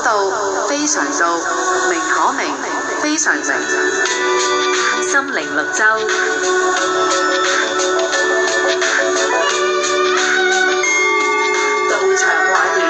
道，非常道，名可名，非常名。心靈綠洲。道場畫院。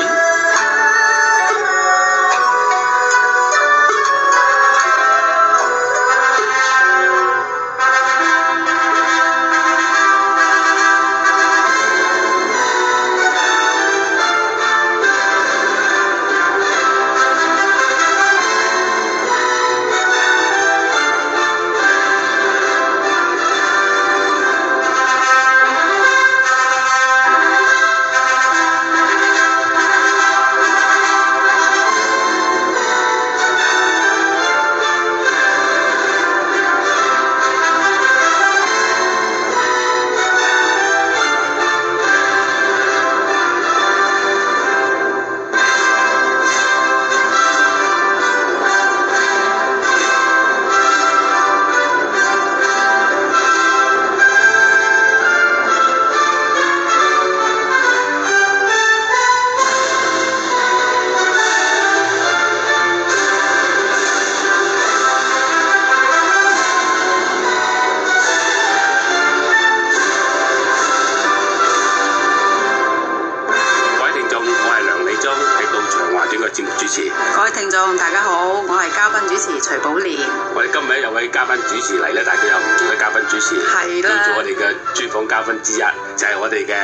各位聽眾，大家好，我係嘉賓主持徐寶蓮。我哋今日有位嘉賓主持嚟咧，大家有唔同嘅嘉賓主持，係啦，做我哋嘅專訪嘉賓之一，就係我哋嘅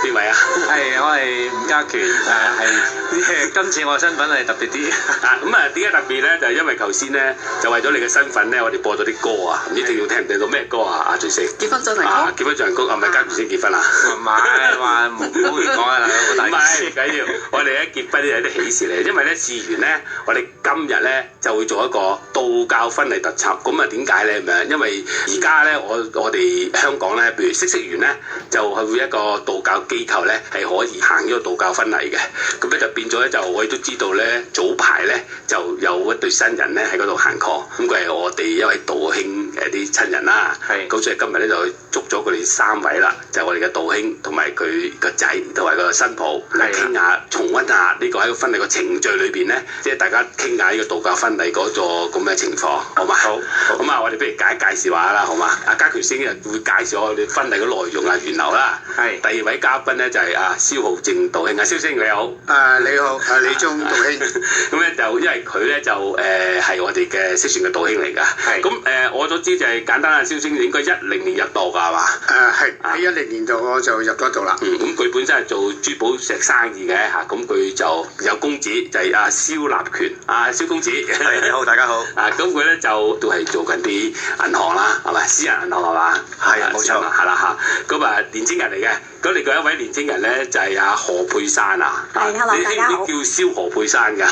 邊位啊？係，我係吳家權，今次我嘅身份係特別啲。咁啊，點解特別咧？就係因為頭先咧，就為咗你嘅身份咧，我哋播咗啲歌啊，唔知聽眾聽唔聽到咩歌啊？阿最識結婚進行曲。結婚進行曲係咪家權先結婚啊？唔係話唔好亂講啊！唔係唔緊要，我哋一結婚咧有啲喜事嚟，因為咧事緣咧，我哋今日咧就會做一個道教婚禮特輯。咁啊點解咧？咪因為而家咧，我哋香港咧，譬如嗇色園咧，就係會一個道教機構咧，係可以行呢個道教婚禮嘅。咁咧就變咗咧，就我哋都知道咧，早排咧就有一對新人咧喺嗰度行過。咁佢係我哋一位道兄嘅啲親人啦。係。咁所以今日咧就捉咗佢哋3位啦，就係我哋嘅道兄同埋佢個仔同埋個新抱嚟傾下，重溫下呢個喺個婚禮個程序裏邊咧，即係大家傾下呢個道教婚禮嗰個咁嘅情況，好嘛？好。咁啊，我哋不如介紹下啦，好嘛？阿家權先會介紹我哋婚禮嘅內容啊、源流啦。係。第二位嘉賓咧就係阿蕭浩正道兄，阿蕭兄你好。你好，李忠道兄。咁咧就因為佢咧就係我哋嘅嗇色園嘅道兄嚟㗎。係。咁我所知就係簡單啊，蕭兄應該10年入道㗎係嘛？係喺10年度我就入咗道啦。咁佢本身係做珠寶石生意嘅嚇，咁佢就有公子就係阿蕭立權，阿蕭公子。係，你好，大家好。咁佢咧就都係做緊啲銀行啦，係咪？私人銀行係嘛？係，冇錯。係啦嚇。咁啊年青人嚟嘅。咁另外一位年青人咧就係阿何佩珊啊。係，hello，大家好。你叫蕭何佩珊㗎？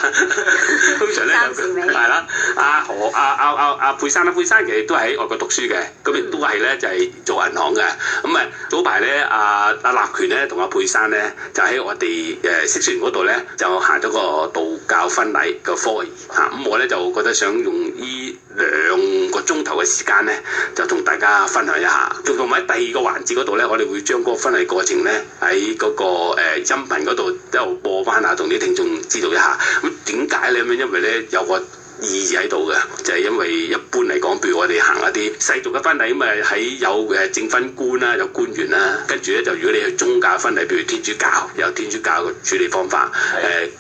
通常咧係啦，阿佩珊其實都係喺外國讀書嘅，咁亦都係咧就係做銀行嘅。咁啊早排咧阿立權咧同阿佩珊咧就喺我哋嗇色園嗰度咧就行咗個道教婚禮嘅科儀嚇。咁我咧就覺得想用呢2個鐘頭嘅時間咧，就同大家分享一下。同埋喺第2個環節嗰度咧，我哋會將嗰個婚禮過程咧喺嗰個音頻嗰度一路播翻下，同啲聽眾知道一下。咁點解咧？咁因為咧有個意義喺度嘅，就係因為一般嚟講，譬如我哋行一啲世俗嘅婚禮咁啊，喺有證婚官啦，有官員啦，跟住咧就如果你去宗教婚禮，譬如天主教有天主教嘅處理方法，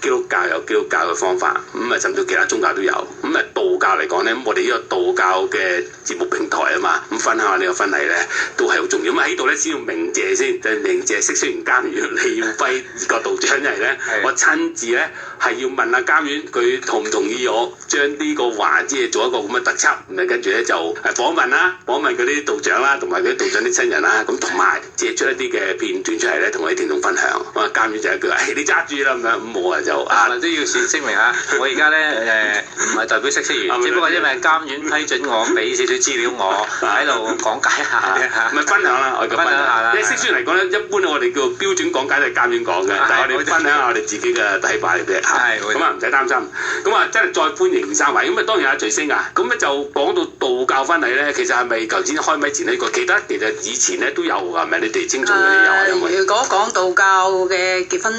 基督教有基督教嘅方法，咁啊甚至其他宗教都有。咁啊道教嚟講咧，咁我哋呢個道教嘅節目平台啊嘛，咁分享下呢個婚禮咧都係好重要。咁喺度咧先要鳴謝先，就鳴謝嗇色園監院李耀輝個道長，因為咧我親自咧係要問下監院佢同唔同意我將呢個環節做一個咁嘅特輯，咁跟住咧就訪問佢啲道長啦，同埋佢啲道長啲親人啦，咁同埋借出一啲嘅片段出嚟咧，同我啲聽眾分享。咁啊監院就一句話，你揸住啦咁樣，咁我啊就都要先聲明下，我而家咧唔係代表嗇色園，只不過因為監院批准我俾少少資料我喺度講解下啫。唔係分享啦，我哋分享下啦。因為嗇色園嚟講咧，一般我哋叫標準講解都係監院講嘅，但係我哋分享下我哋自己嘅睇法嚟嘅。係咁啊，唔使擔心。咁啊，真係再歡迎三位。咁啊，當然阿巨星啊，咁咧就講到道教婚禮咧，其實係咪頭先開咪前呢個？記得其實以前咧都有㗎，係咪？你哋青松嗰啲有冇？如果講道教嘅結婚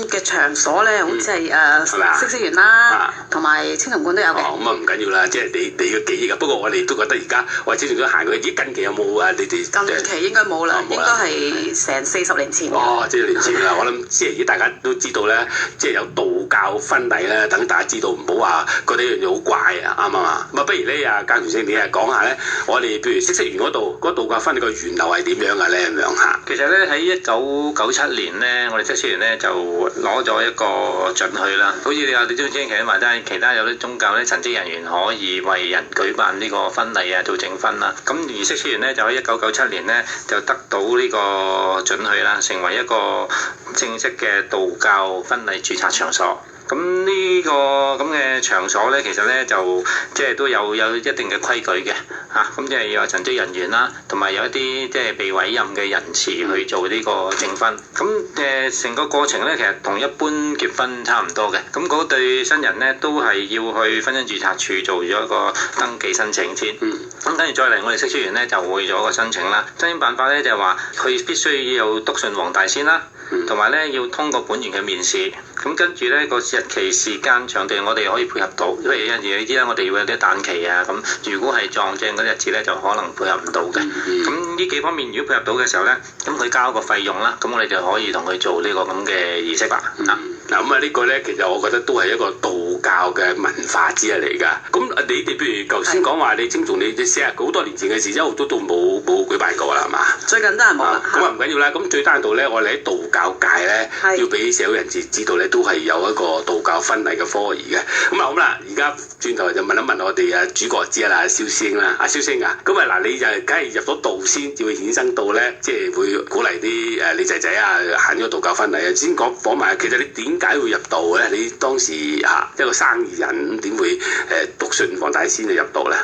嘅場所咧，好似係嗇色園啦，同埋青松觀都有嘅。咁啊唔緊要啦，即係你嘅記憶啊。不過我哋都覺得而家我哋青松觀行過，咦近期有冇啊？你哋近期應該冇啦，應該係成40年前。即係年前啦。我諗即係而家大家都知道咧，即係有道教婚禮咧，等大家知道唔好話覺得呢樣嘢好怪啊，啱唔啱啊？咁啊，不如呢啊，教權星你啊講下咧，我哋譬如嗇色園嗰度嗰道教婚禮個源流係點樣嘅咧咁樣嚇？其實咧喺1997年咧，我哋嗇色園咧就攞咗一個准許啦。好似你話你中意其他有啲宗教咧，神職人員可以為人舉辦呢個婚禮啊，做證婚啦。咁而嗇色園咧就喺1997年咧就得到呢個准許啦，成為一個正式嘅道教婚禮註冊場所。咁呢個咁嘅場所咧，其實咧就即係都有一定嘅規矩嘅嚇，咁即係要有神職人員啦，同埋有一啲即係被委任嘅人士去做呢個證婚。咁成個過程咧，其實同一般結婚差唔多嘅。咁嗰對新人咧都係要去婚姻註冊處做咗一個登記申請先。咁跟住再嚟，我哋嗇色園咧就會做一個申請啦。申請辦法咧就係話佢必須要有篤信黃大仙啦，同埋咧要通過本園嘅面試。咁跟住咧個日期、時間、場地，我哋可以配合到，因為有陣時你知啦，我哋要有啲誕期啊，咁如果係撞正嗰日子咧，就可能配合唔到嘅。咁呢幾方面如果配合到嘅時候咧，咁佢交個費用啦，咁我哋就可以同佢做呢個咁嘅儀式啦。嗱咁啊，呢個咧其實我覺得都係一個道教嘅文化之一嚟㗎。咁你哋譬如頭先講話你青松，你40好多年前嘅事，一路都冇舉辦過啦，係嘛？最近都係冇啦。咁啊唔緊要啦。咁最單獨咧，我哋喺道教界咧，要俾社會人士知道咧，都係有一個道教婚禮嘅科儀嘅。咁啊好啦，而家轉頭就問一問我哋啊主角之一啦，阿蕭師兄啦，阿蕭星啊，咁啊嗱，你就梗係入咗道先，至會衍生到咧，即係會鼓勵啲你仔仔啊行咗道教婚禮啊。先講埋，其實你點解會入道咧？你當時一個生意人點會篤信黃大仙就入道咧？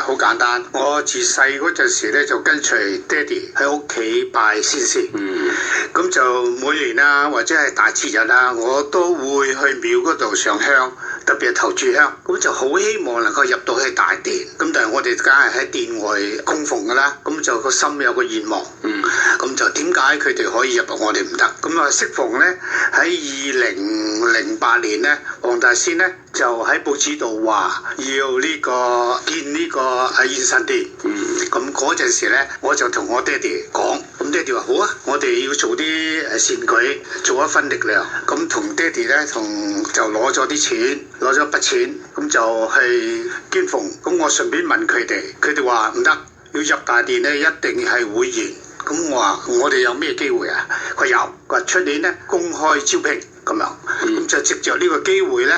好簡單，我自細嗰陣時咧就跟隨爹哋喺屋企拜先先。咁就每年啊或者係大節日啊，我都會去廟嗰度上香，特別係頭炷香。咁就好希望能夠入到去大殿。咁但係我哋梗係喺殿外供奉㗎啦。咁就個心有個願望。咁就點解佢哋可以入到我哋唔得？咁啊適逢咧喺2008年咧，黃大仙咧就喺報紙度話要呢個建呢個現神殿。咁嗰陣時咧，我就同我爹哋講，咁爹哋話好啊，我哋要做啲善舉，做一分力量。咁同爹哋咧就攞咗啲錢，攞咗一筆錢，咁就去捐奉。咁我順便問佢哋話唔得，要入大殿咧一定係會員。咁我話我哋有咩機會啊？佢有，佢話出年咧公開招聘咁樣。咁就藉着呢個機會咧，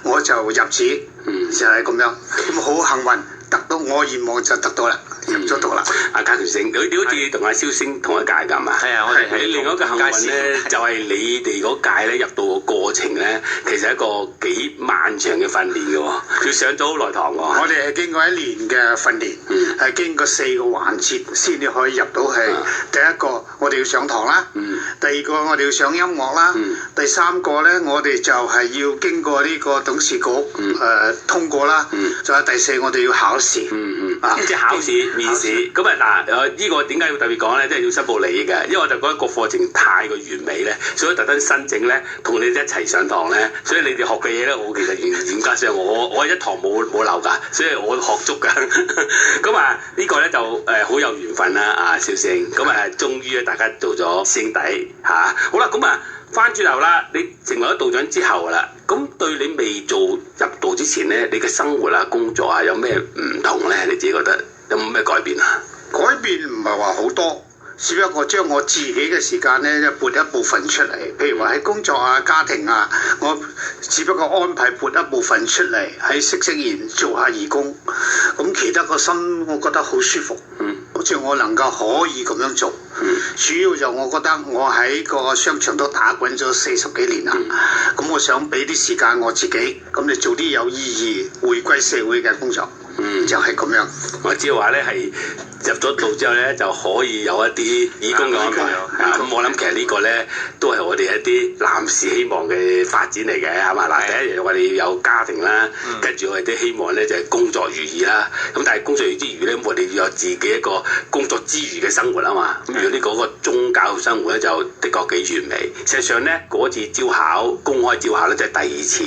我就入紙，就係咁樣。咁好幸運，得到我願望就得到啦。入咗道啦！阿教權星，你好似同阿蕭星同一屆㗎嘛？係啊，我哋喺另外一個幸運咧，就係你哋嗰屆咧入到個過程咧，其實係一個幾漫長嘅訓練嘅喎，要上咗好耐堂喎。我哋係經過1年嘅訓練，係經過4個環節先至可以入到去。第一個我哋要上堂啦，第二個我哋要上音樂啦，第三個咧我哋就係要經過呢個董事局通過啦，仲有第四我哋要考試。即係考試、面試。咁啊嗱，呢個點解要特別講咧？即係要申報利益嘅，因為我就覺得個課程太過完美咧，所以特登申請咧，同你哋一齊上堂咧。所以你哋學嘅嘢咧，我其實嚴格上我一堂冇漏㗎，所以我學足㗎。咁啊，呢個咧就好有緣分啦，阿蕭星。咁啊，終於咧大家做咗師兄弟嚇。好啦，咁啊。翻轉頭啦，你成為咗道長之後啦，咁對你未做入道之前咧，你嘅生活啊、工作啊有咩唔同咧？你自己覺得有冇咩改變啊？改變唔係話好多，只不過將我自己嘅時間咧撥一部分出嚟，譬如話喺工作啊、家庭啊，我只不過安排撥一部分出嚟喺嗇色園做下義工，咁其他個心我覺得好舒服，好似我能夠可以咁樣做。主要就我覺得我喺個商場都打滾咗40幾年啦，咁我想俾啲時間我自己，咁你做啲有意義、回歸社會嘅工作。就係咁樣。我只係話咧係入咗道之後咧就可以有一啲義工嘅安排。咁我諗其實呢個咧都係我哋一啲男士希望嘅發展嚟嘅，係嘛？嗱，第一樣我哋要有家庭啦，跟住我哋都希望咧就係工作如意啦。咁但係工作如意之餘咧，我哋要有自己一個工作之餘嘅生活啊嘛。咁如果呢個宗教生活咧就的確幾完美。事實上咧嗰次招考公開招考咧即係第二次。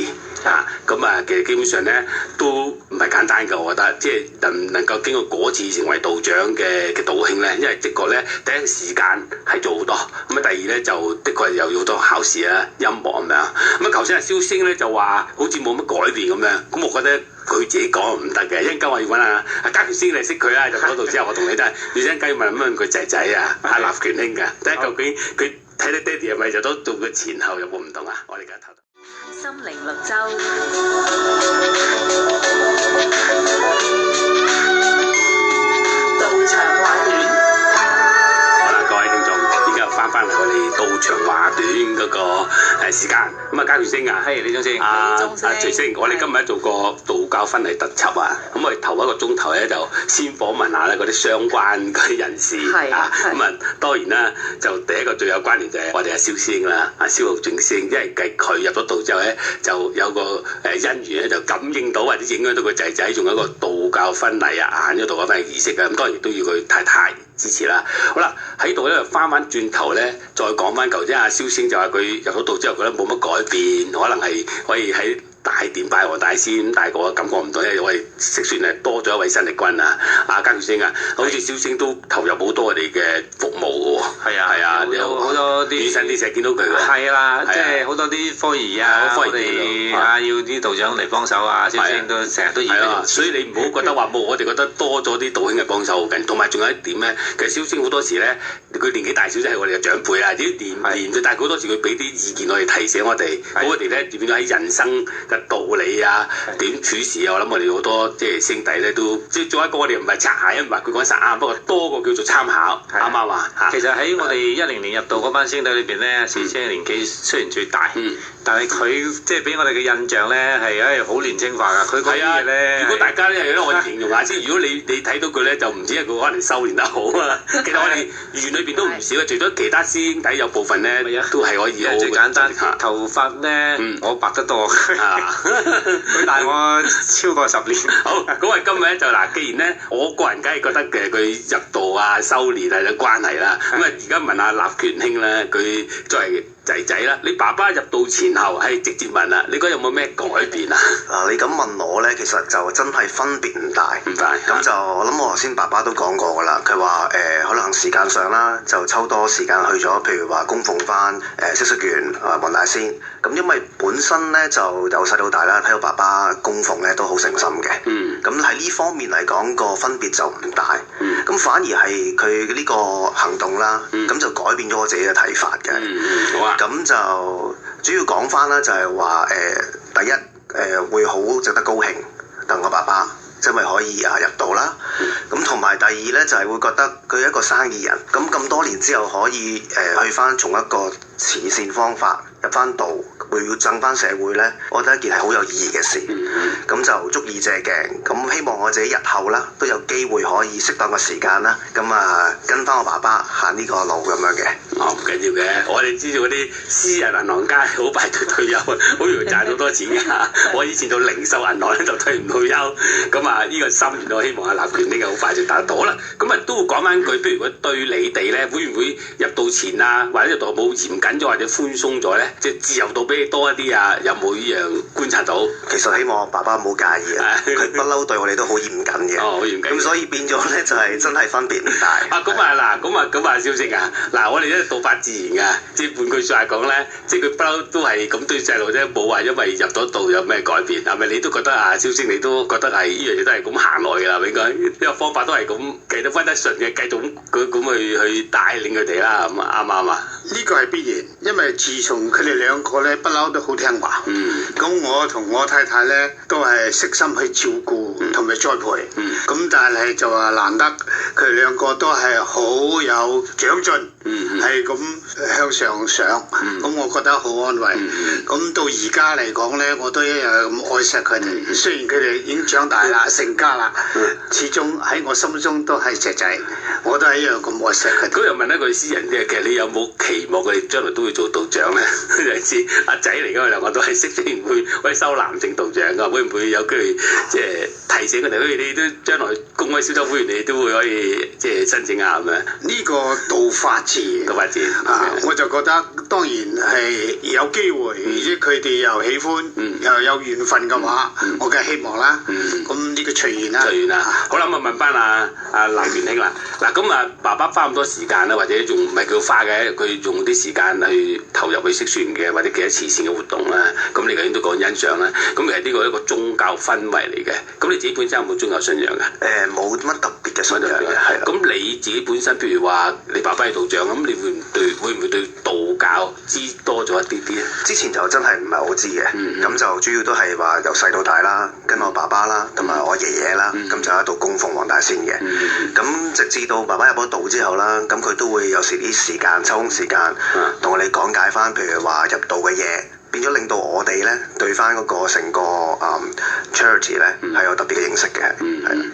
咁啊，其實基本上咧都唔係簡單㗎，我覺得，即係能夠經過嗰次成為道長嘅道兄咧，因為的確咧第一個時間係做好多，咁啊第二咧就的確又要好多考試啊、音樂咁樣。咁啊頭先阿蕭星咧就話好似冇乜改變咁樣，咁我覺得佢自己講唔得嘅，一陣間我要揾阿家權星嚟識佢啊，就嗰度之後我同你真係要一陣間要問佢仔仔啊，阿立權兄㗎，睇下究竟佢睇你爹哋係咪就都做佢前後有冇唔同啊？我哋而家睇。心靈綠洲。道長話短。好啦，各位聽眾，而家又翻嚟我哋道長話短嗰個時間。咁啊，家權星啊，係李宗星，阿徐星，我哋今日做個道教婚禮特輯啊。咁我哋頭一個鐘頭咧就先訪問下咧嗰啲相關嗰啲人士啊。咁啊，當然啦，就第一個最有關聯就係我哋阿蕭星啦，阿蕭浩正星，因為佢入咗道之後咧，就有個姻緣咧，就感應到或者影響到個仔仔，仲有一個道教婚禮啊，行咗道教婚禮儀式嘅。咁當然都要佢太太支持啦。好啦，喺度咧翻轉頭咧，再講翻頭先阿蕭星就話佢入咗道之後覺得冇乜改變，可能係可以喺大殿拜和大仙，但係我感覺唔到，因為我哋識算係多咗一位新力軍啊，阿家權星啊，好似蕭星都投入好多我哋嘅服務嘅喎。係啊，有好多啲遠身啲成日見到佢嘅。係啦，即係好多啲科儀啊，我哋要啲道長嚟幫手啊，蕭星都成日都要。所以你唔好覺得話冇，我哋覺得多咗啲道兄嘅幫手好緊，同埋仲有一點咧，其實蕭星好多時咧，佢年紀大少少係我哋嘅長輩啊，啲年但係好多時佢俾啲意見我哋，提醒我哋，我哋咧變咗喺人生嘅道理啊，點處事啊，我諗我哋好多即係兄弟咧都即係做一個我哋唔係擦鞋，因為佢講實啱，不過多個叫做參考，啱唔啱啊？其實喺我哋10年入道嗰班兄弟裏邊咧，蕭星嘅年紀雖然最大，但係佢即係俾我哋嘅印象咧係好年青化㗎。佢講啲嘢咧，如果大家咧，我形容下先，如果你睇到佢咧，就唔止係佢可能修練得好啊。其實我哋園裏邊都唔少嘅，除咗其他師兄弟有部分咧都係可以好。最簡單，頭髮咧我白得多。佢大我超過10年。好，咁啊今日咧就嗱，既然咧我個人梗係覺得嘅佢入道啊、修練啊有關係啦。咁啊而家問下立權兄咧，佢作為仔仔啦，你爸爸入道前後係直接問啦，你覺得有冇咩改變啊？你咁問我咧，其實就真係分別唔大。唔大。咁就我諗我頭先爸爸都講過㗎啦，佢話可能時間上啦，就抽多時間去咗，譬如話供奉翻嗇色園黃大仙。咁因為本身咧就由細到大啦，睇到爸爸供奉咧都好誠心嘅。咁喺呢方面嚟講，個分別就唔大。咁反而係佢呢個行動啦，咁就改變咗我自己嘅睇法嘅。好啊。咁就主要講翻啦，就係話第一會好值得高興，等我爸爸因為可以入道啦。咁同埋第二咧就係會覺得佢係一個生意人，咁多年之後可以去翻從一個慈善方法入翻道，會要贈翻社會咧，我覺得一件係好有意義嘅事。咁就足以借鏡，咁希望我自己日後啦都有機會可以適當嘅時間啦，咁跟翻我爸爸行呢個路咁樣嘅。唔緊要嘅，我哋知道嗰啲私人銀行家好快就退休，好容易賺到多錢㗎。我以前做零售銀行咧就退唔到休，咁啊呢個心願我希望阿立權呢個好快就達得到。好啦，咁啊都會講翻句，不如如果對你哋咧，會唔會入道前啊，或者入道冇嚴謹咗或者寬鬆咗咧，即係自由度比你多一啲啊？有冇呢樣觀察到？其實希望我爸爸唔好介意啊，佢不嬲對我哋都好嚴謹嘅。好嚴謹。咁所以變咗咧就係真係分別唔大。蕭星啊，嗱我哋咧道法自然㗎，即係換句説話講咧，即係佢不嬲都係咁對細路啫，冇話因為入咗道有咩改變，係咪？你都覺得啊，蕭星你都覺得係呢樣嘢都係咁行落去㗎啦，應該呢個方法都係咁，其實都分得順嘅，繼續咁去帶領佢哋啦，咁啱唔啱啊？呢個係必然，因為自從佢哋兩個咧不嬲都好聽話。咁我同我太太咧都係悉心去照顧同埋栽培。咁但係就話難得佢哋兩個都係好有長進，係咁向上上。咁我覺得好安慰。咁到而家嚟講咧，我都一樣咁愛錫佢哋。雖然佢哋已經長大啦、成家啦，始終喺我心中都係隻仔，我都係一樣咁愛錫佢哋。咁又問一句私人嘅，其實你有冇期望佢哋將來都會做道長咧？你知阿仔嚟㗎嘛，兩個都係識，雖然會可以收男性道長㗎，會唔會有機會即係提醒佢哋？譬如你都將來公開小組會員，你都會可以即係申請下咁樣。呢個道法自然，道法自然我就覺得當然係有機會，而且佢哋又喜歡，又有緣分嘅話，我梗係希望啦。咁呢個隨緣啦。隨緣啦。好啦，咁啊問翻阿藍元兄啦。嗱，咁啊爸爸花咁多時間啦，或者仲唔係叫花嘅，佢用啲時間去投入去識書嘅，或者其他慈善嘅活動啦。咁你頭先都講欣賞啦。咁其實呢個係一個宗教氛圍嚟嘅。咁你自己本身有冇宗教信仰㗎？冇乜特別嘅信仰嘅，係啦。咁你自己本身，譬如話你爸爸係道長，咁你會唔會對道教知多咗一啲啲咧？之前就真係唔係好知嘅，咁就主要都係話由細到大啦，跟我爸爸啦，同埋我爺爺啦，咁就喺度供奉黃大仙嘅。咁直至到爸爸入咗道之後啦，咁佢都會有時啲時間抽空時間同我哋講解翻，譬如話入道嘅嘢。變咗令到我哋咧對翻嗰個成個charity 咧係有特別嘅認識嘅，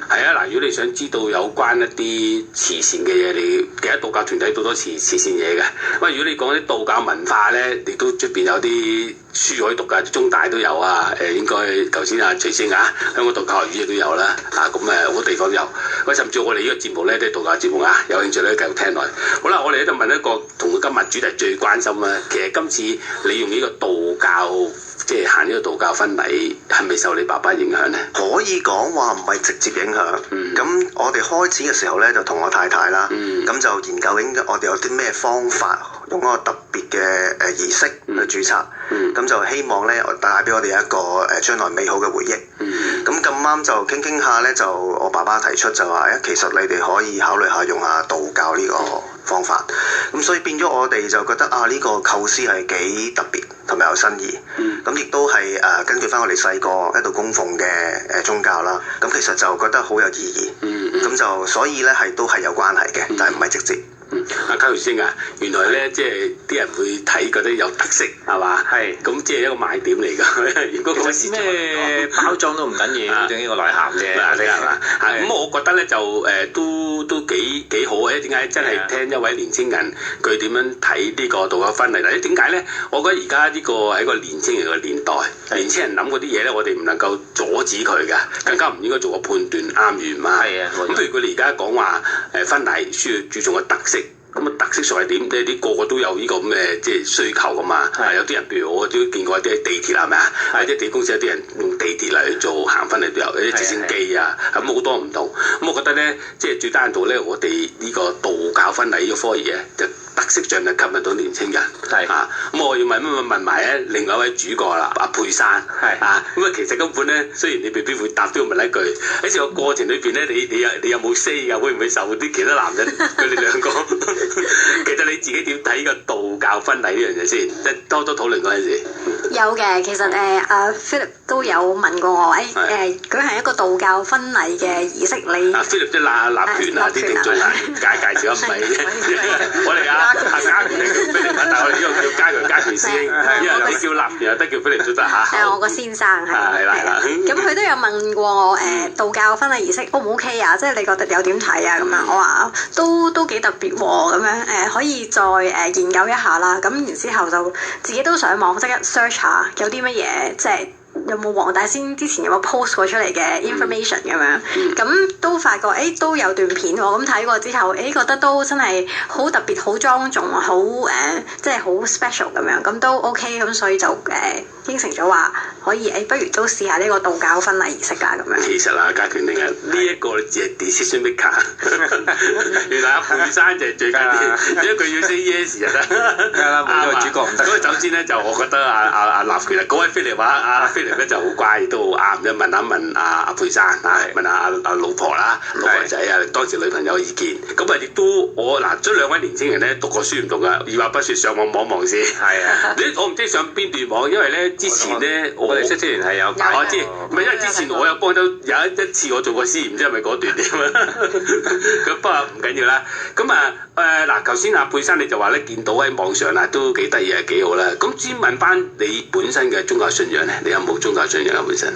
係啊嗱！如果你想知道有關一啲慈善嘅嘢，你其實道教團體好多慈善嘢嘅。喂，如果你講啲道教文化咧，你都出邊有啲書可以讀㗎，中大都有啊。應該頭先徐星香港道教學院亦都有啦。咁好多地方都有。喂，甚至我哋呢個節目咧都係道教節目啊，有興趣咧繼續聽落去。好啦，我哋喺度問一個同今日主題最關心啊。其實今次你用呢個道教即係行呢個道教婚禮，係咪受你爸爸影響呢？可以講話唔係直接影響。咁我哋開始嘅時候咧，就同我太太啦，咁就研究緊我哋有啲咩方法，用一個特別嘅儀式去註冊。咁就希望咧帶俾我哋一個將來美好嘅回憶。咁咁啱就傾下咧，就我爸爸提出就話其實你哋可以考慮下用下道教呢個方法。咁所以變咗我哋就覺得呢個構思係幾特別同埋有新意。咁亦都係根據翻我哋細個一度供奉嘅宗教啦。咁其實就覺得好有意義。咁就所以咧都係有關係嘅，但係唔係直接。阿嘉耀星啊，原來咧即係啲人會睇覺得有特色係嘛？係。咁即係一個賣點嚟㗎。如果嗰時咩包裝都唔緊要，整呢個內涵啫。係嘛？咁我覺得咧就都幾好嘅。點解真係聽一位年青人佢點樣睇呢個道教婚禮？嗱，點解咧？我覺得而家呢個係一個年青人嘅年代，年青人諗嗰啲嘢咧，我哋唔能夠阻止佢㗎，更加唔應該做個判斷啱與唔啱。係啊。咁譬如佢哋而家講話婚禮需要注重個特色。咁啊特色上係點？你啲個個都有呢個咁嘅即係需求噶嘛？有啲人譬如我都見過啲地鐵係咪啊？喺啲地鐵公司有啲人用地鐵嚟做行婚禮都有，有啲直升機啊，咁好多唔同。咁我覺得咧，即係最單獨咧，我哋呢個道教婚禮呢個科儀嘅就特色上係吸引到年青人。係啊，咁我要問埋咧另外一位主角啦，阿佩珊。係啊，咁啊其實根本咧，雖然你未必會答，都要問一句喺成個過程裏邊咧，你有冇 say 㗎？會唔會受啲其他男人佢哋兩個？其實你自己點睇個道教婚禮呢樣嘢先？即係多討論嗰陣時。有嘅，其實阿 Philip 都有問過我，舉行一個道教婚禮嘅儀式，你Philip 即係立權啊啲聽眾啊，介紹唔係我哋家權係叫 Philip，但係我哋呢個叫家權師兄，因為你叫立權又得，叫 Philip 都得嚇。係我個先生係啦，咁佢都有問過我道教婚禮儀式 O 唔 OK 啊？即係你覺得有點睇啊？咁樣我話都幾特別喎，咁樣可以再研究一下啦。咁然之後就自己都上網即刻 search 下有啲乜嘢，即係有冇黃大仙之前有冇 post 過出嚟嘅 information 咁樣，咁都發覺都有段片喎。咁睇過之後覺得都真係好特別、好莊重、好即係好 special 咁樣，咁都 OK。咁所以就應承咗話可以不如都試下呢個道教婚禮儀式啦咁樣。其實啊，家權定啊，呢一個只係 decision maker。原來阿佩珊就係最緊要，因為佢要 say yes 就得。係啦，冇咗主角唔得。咁首先咧就我覺得阿立權啊，嗰位菲力話阿菲力人咧就好乖，亦都好啱。咁問一問阿佩珊啊，問下阿老婆啦、老婆仔啊，當時女朋友意見。咁啊亦都我嗱，將兩位年青人咧讀過書唔同噶，二話不説上網望望先。係啊，我唔知上邊段網，因為咧之前咧我哋識之前係有擺。我知，唔係因為之前我有幫到有一次我做過司，唔知係咪嗰段點啊？咁不過唔緊要啦。咁啊嗱，頭先阿佩珊你就話咧見到喺網上啊都幾得意啊，幾好啦。咁先問翻你本身嘅宗教信仰咧，你有冇宗教信仰啊本身？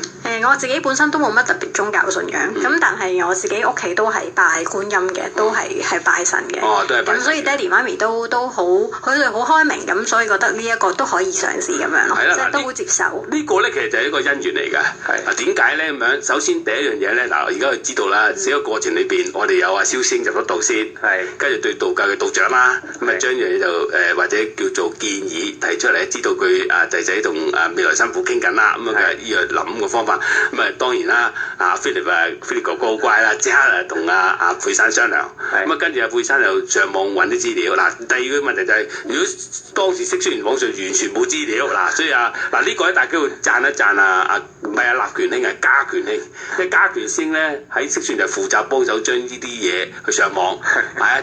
我自己本身都冇乜特別宗教信仰，咁但係我自己屋企都係拜觀音嘅，都係拜神嘅。哦，都係拜神。咁所以爹哋媽咪都好，佢哋好開明，咁所以覺得呢一個都可以嘗試咁樣咯，即係都會接受。呢個咧其實就係一個因緣嚟㗎。係。點解咧咁樣？首先第一樣嘢咧，嗱，而家就知道啦。成個過程裏邊，我哋有阿蕭星入咗道先，係，跟住對道教嘅道長啦，咁啊將樣嘢就或者叫做建議提出嚟，知道佢仔仔同未來新婦傾緊啦，咁啊呢個諗嘅方法，咁啊當然啦，阿 Philip 哥哥好乖啦，即刻同阿佩珊商量，咁啊跟住阿佩珊就上網揾啲資料。嗱，第二個問題就係，如果當時識雖然網上完全冇資料，嗱，所以嗱呢個咧大家要讚一讚唔係立權兄，係家權兄，即係家權兄咧喺識算就負責幫手將呢啲嘢去上網，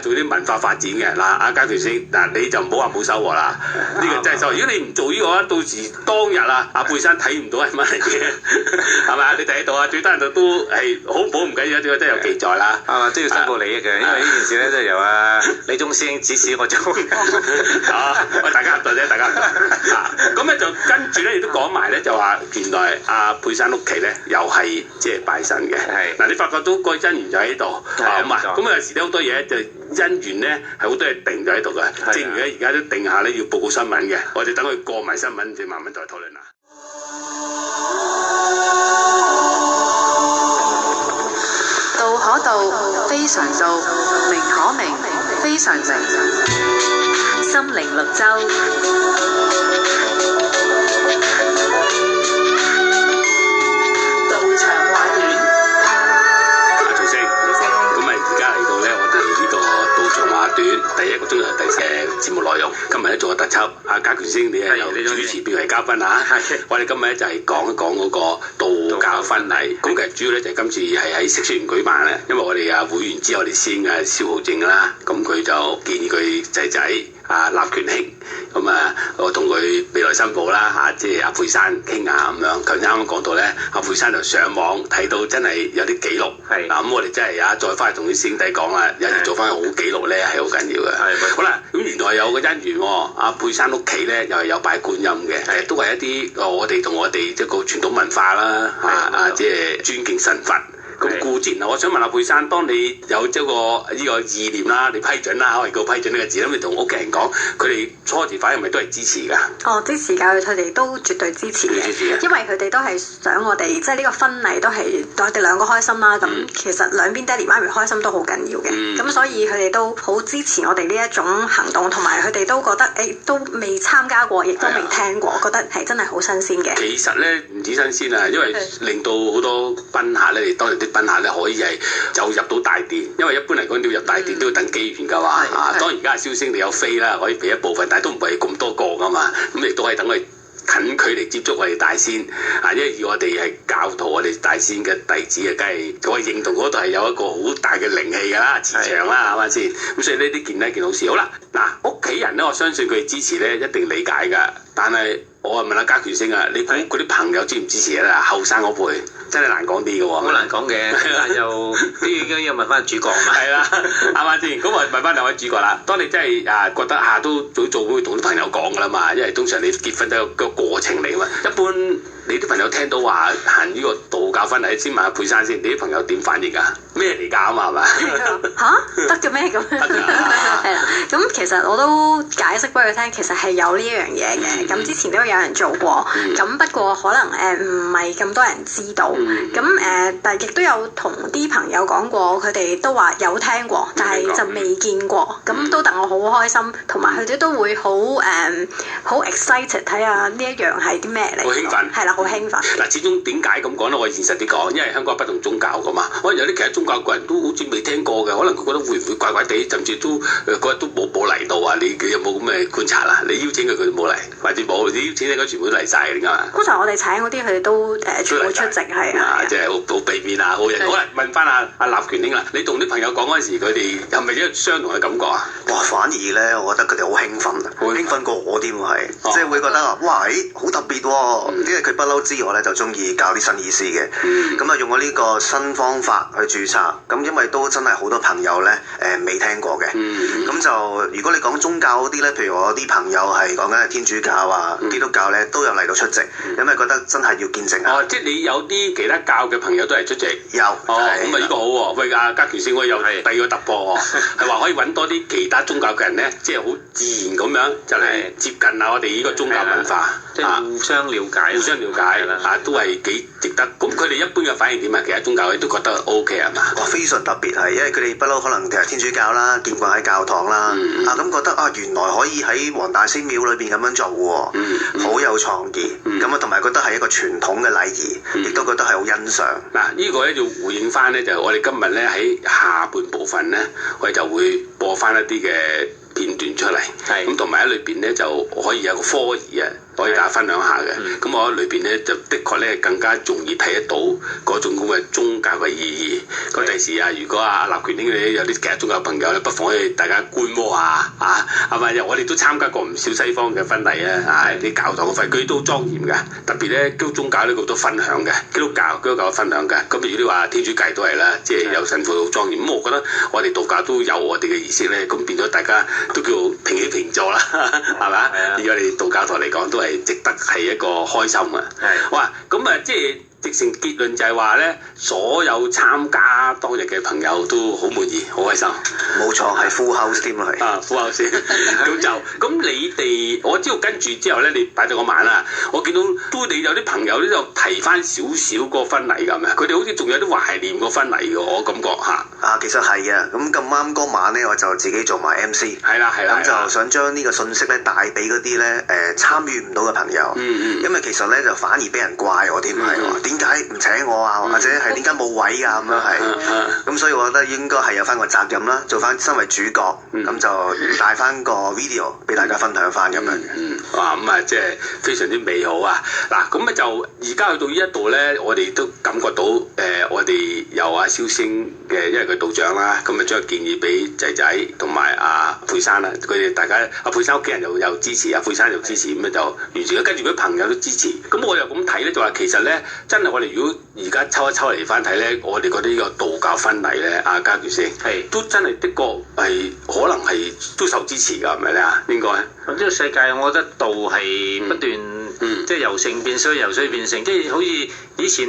做啲文化發展嘅。嗱，阿家權兄，嗱你就唔好話冇收穫啦，呢個真係收穫。如果你唔做呢個咧，到時當日阿佩珊睇唔到係乜嚟嘅，係咪？你睇到最低限度都係好唔好唔緊要，呢個真係有記載啦。都要申報利益嘅，因為呢件事咧都係由李宗師兄指使我做。大家合作啫，大家合作。咁咧就跟住咧亦都講埋咧，就話原來阿佩珊屋企咧又係即係拜神嘅。係嗱，你發覺到個因緣就喺度，咁有時咧好多嘢就因緣咧係好多嘢定咗喺度嘅。正如咧而家都定下咧要報告新聞嘅，我哋等佢過埋新聞再慢慢再討論啦。道可道，非常道；名可名，非常名。心靈綠洲。第一個鐘頭第四節目內容，今日咧做個特輯，阿家權先，你係由主持變為嘉賓啊！我哋今日咧就係講一講嗰個道教婚禮。咁其實主要咧就係今次係喺嗇色園舉辦咧，因為我哋會員知我哋先嘅蕭浩正啦，咁佢就建議佢仔仔立權兄，咁我同佢未來新婦啦即係阿佩珊傾下咁樣。頭先啱啱講到咧，阿佩珊就上網睇到真係有啲記錄，嗱咁我哋真係再翻去同啲師兄弟講啦，有時做翻好記錄咧係好緊要嘅。好啦，咁原來有個姻緣喎，阿佩珊屋企咧又係有拜觀音嘅，其實都係一啲我哋同我哋即係個傳統文化啦，即係尊敬神佛。咁固然啊，我想問阿佩珊，當你有呢個意念啦，你批准啦，可能叫批准呢個字，咁你同屋企人講，佢哋初時反應咪都係支持㗎？支持㗎，佢哋都絕對支持嘅，因為佢哋都係想我哋即係呢個婚禮都係我哋兩個開心啦。咁其實兩邊爹哋媽咪開心都好緊要嘅，咁所以佢哋都好支持我哋呢一種行動，同埋佢哋都覺得都未參加過，亦都未聽過，覺得係真係好新鮮嘅。其實咧唔止新鮮啊，因為令到好多賓客咧，當然賓客咧可以係就入到大殿，因為一般嚟講要入大殿都要等機緣㗎嘛。當然而家係蕭星你有飛啦，可以俾一部分，但係都唔係咁多個㗎嘛。咁亦都係等佢近距離接觸我哋大仙，因為我哋係教徒，我哋大仙嘅弟子啊，梗係我認同嗰度係有一個好大嘅靈氣㗎啦，磁場啦，係咪先？咁所以呢啲件係一件好事。好啦，嗱屋企人咧，我相信佢哋支持咧，一定理解㗎。但係我問下家權星啊，你估嗰啲朋友支唔支持啊？後生嗰輩真係難講啲嘅喎。好難講嘅，但係又都要問翻主角嘛。係啦，啱唔啱先？咁我問翻兩位主角啦。當你真係覺得都早做會同啲朋友講㗎啦嘛，因為通常你結婚都有個過程嚟嘛。一般你啲朋友聽到話行呢個道教婚禮，先問下佩珊先，你啲朋友點反應㗎？咩嚟㗎嘛係咪？嚇得嘅咩咁？係啦，咁其實我都解釋俾佢聽，其實係有呢一樣嘢嘅。咁之前都有人做過，咁不過可能唔係咁多人知道。咁但係亦都有同啲朋友講過，佢哋都話有聽過，但係就未見過。咁都戥我好開心，同埋佢哋都會好 excited 睇下呢一樣係啲咩嚟。好興奮。係啦，好興奮。嗱，始終點解咁講咧？我現實啲講，因為香港不同宗教㗎嘛，可能有啲其他宗教個人都好似未聽過嘅，可能佢覺得會唔會怪怪地，甚至都嗰日都冇嚟到啊！你有冇咁嘅觀察啊？你邀請佢都冇嚟，或者冇你邀請應該全部都嚟晒嘅，點解啊？通常我哋請嗰啲佢哋都全部出席係啊，即係好俾面啊，好人。好啦，問翻阿立權兄啦，你同啲朋友講嗰陣時，佢哋係咪一個相同嘅感覺啊？哇！反而咧，我覺得佢哋好興奮啊，興奮過我添喎，係即係會覺得哇，好特別喎，因為佢不嬲知我咧就中意教啲新意思嘅，咁啊用我呢個新方法去註冊，咁因為都真係好多朋友咧未聽過嘅，咁就如果你講宗教嗰啲咧，譬如我啲朋友係講緊係天主教啊、基督教咧，都有嚟到出席，因為覺得真係要見證啊。即係你有啲其他教嘅朋友都係出席。有。咁啊呢個好喎，喂阿家權先，我有第二個突破喎，係話可以揾多啲其他宗教嘅人咧，即係好自然咁樣就嚟接近下我哋呢個宗教文化，即係互相了解，都係幾值得。咁佢哋一般嘅反應點啊？其他宗教都覺得 OK 係嘛？哇！非常特別係，因為佢哋不嬲可能係天主教啦，見慣喺教堂啦，咁覺得原來可以喺黃大仙廟裏邊咁樣做喎，好有創意，咁啊同埋覺得係一個傳統嘅禮儀，亦都覺得係好欣賞。嗱，呢個咧要回應翻咧，就我哋今日咧喺下半部分咧，我哋就會播翻一啲嘅片段出嚟，咁同埋喺裏邊咧就可以有個科儀啊，可以大家分享下嘅。咁我喺裏邊咧就的確咧更加容易睇得到嗰種咁嘅宗教嘅意義。咁第時啊，如果阿立權兄你有啲其他宗教朋友咧，不妨可以大家觀摩下係咪？我哋都參加過唔少西方嘅婚禮啊，啲教堂嘅婚禮佢都莊嚴嘅，特別咧基督宗教呢好多分享嘅，基督教嘅分享嘅。咁如果你話天主教都係啦，即係有神父好莊嚴。咁我覺得我哋道教都有我哋嘅儀式咧，咁變咗大家都叫平起平坐啦，係咪？而我哋道教徒嚟講都係值得係一個開心啊！哇，咁啊即係。直成結論就係話咧，所有參加當日嘅朋友都好滿意，好開心。冇錯，係 full house 添啊，係。full house 咁你哋我知道跟住之後咧，你擺咗嗰晚啦，我見到都你有啲朋友咧就提翻少少個婚禮咁啊，佢哋好似仲有啲懷念個婚禮嘅，我感覺嚇。其實係啊，咁咁啱嗰晚咧，我就自己做埋 MC。係啦。咁就想將呢個信息咧帶俾嗰啲咧參與唔到嘅朋友。因為其實咧就反而俾人怪我添係話。點解唔請我啊？或者係點解冇位啊？咁樣係，咁所以我覺得應該係有翻個責任啦，做翻身為主角，咁就帶翻個 video 俾大家分享翻咁樣嘅。咁啊，即係非常之美好啊！嗱，咁啊就而家去到呢一度咧，我哋都感覺到我哋有阿蕭星嘅，因為佢道長啦，咁啊將個建議俾仔仔同埋阿佩珊啦，佢哋大家阿佩珊屋企人又支持，阿佩珊又支持，咁啊就完全跟住佢朋友都支持。咁我又咁睇咧，就話其實咧。真係我哋如果而家抽一抽嚟翻睇咧，我哋覺得呢個道教婚禮咧，阿家權先都真係的確係可能係都受支持㗎，係咪咧？應該。咁呢個世界，我覺得道係不斷即係由盛變衰，由衰變盛，即係好似以前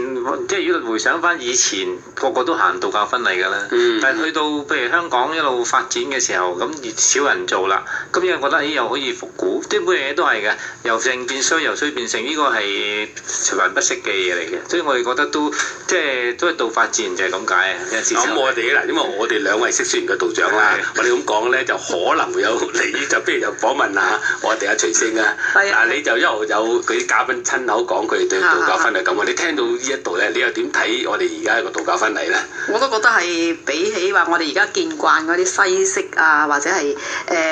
即係如果回想翻以前，個個都行道教婚禮㗎啦。但係去到譬如香港一路發展嘅時候，咁越少人做啦。咁因為覺得又可以復古，即係每樣嘢都係嘅，由盛變衰，由衰變盛，呢個係循環不息嘅嘢嚟嘅。所以我哋覺得都即係都係道法自然就係咁解啊！咁我哋嗱，因為我哋兩位識書嘅道長啦，我哋咁講咧就可能會有你就不如就訪問下我哋阿徐星啊。嗱，你就一路有佢啲嘉賓親口講佢哋對道教婚禮咁啊！你聽到呢一度咧，你又點睇我哋而家一個道教婚禮咧？我都覺得係比起話我哋而家見慣嗰啲西式啊，或者係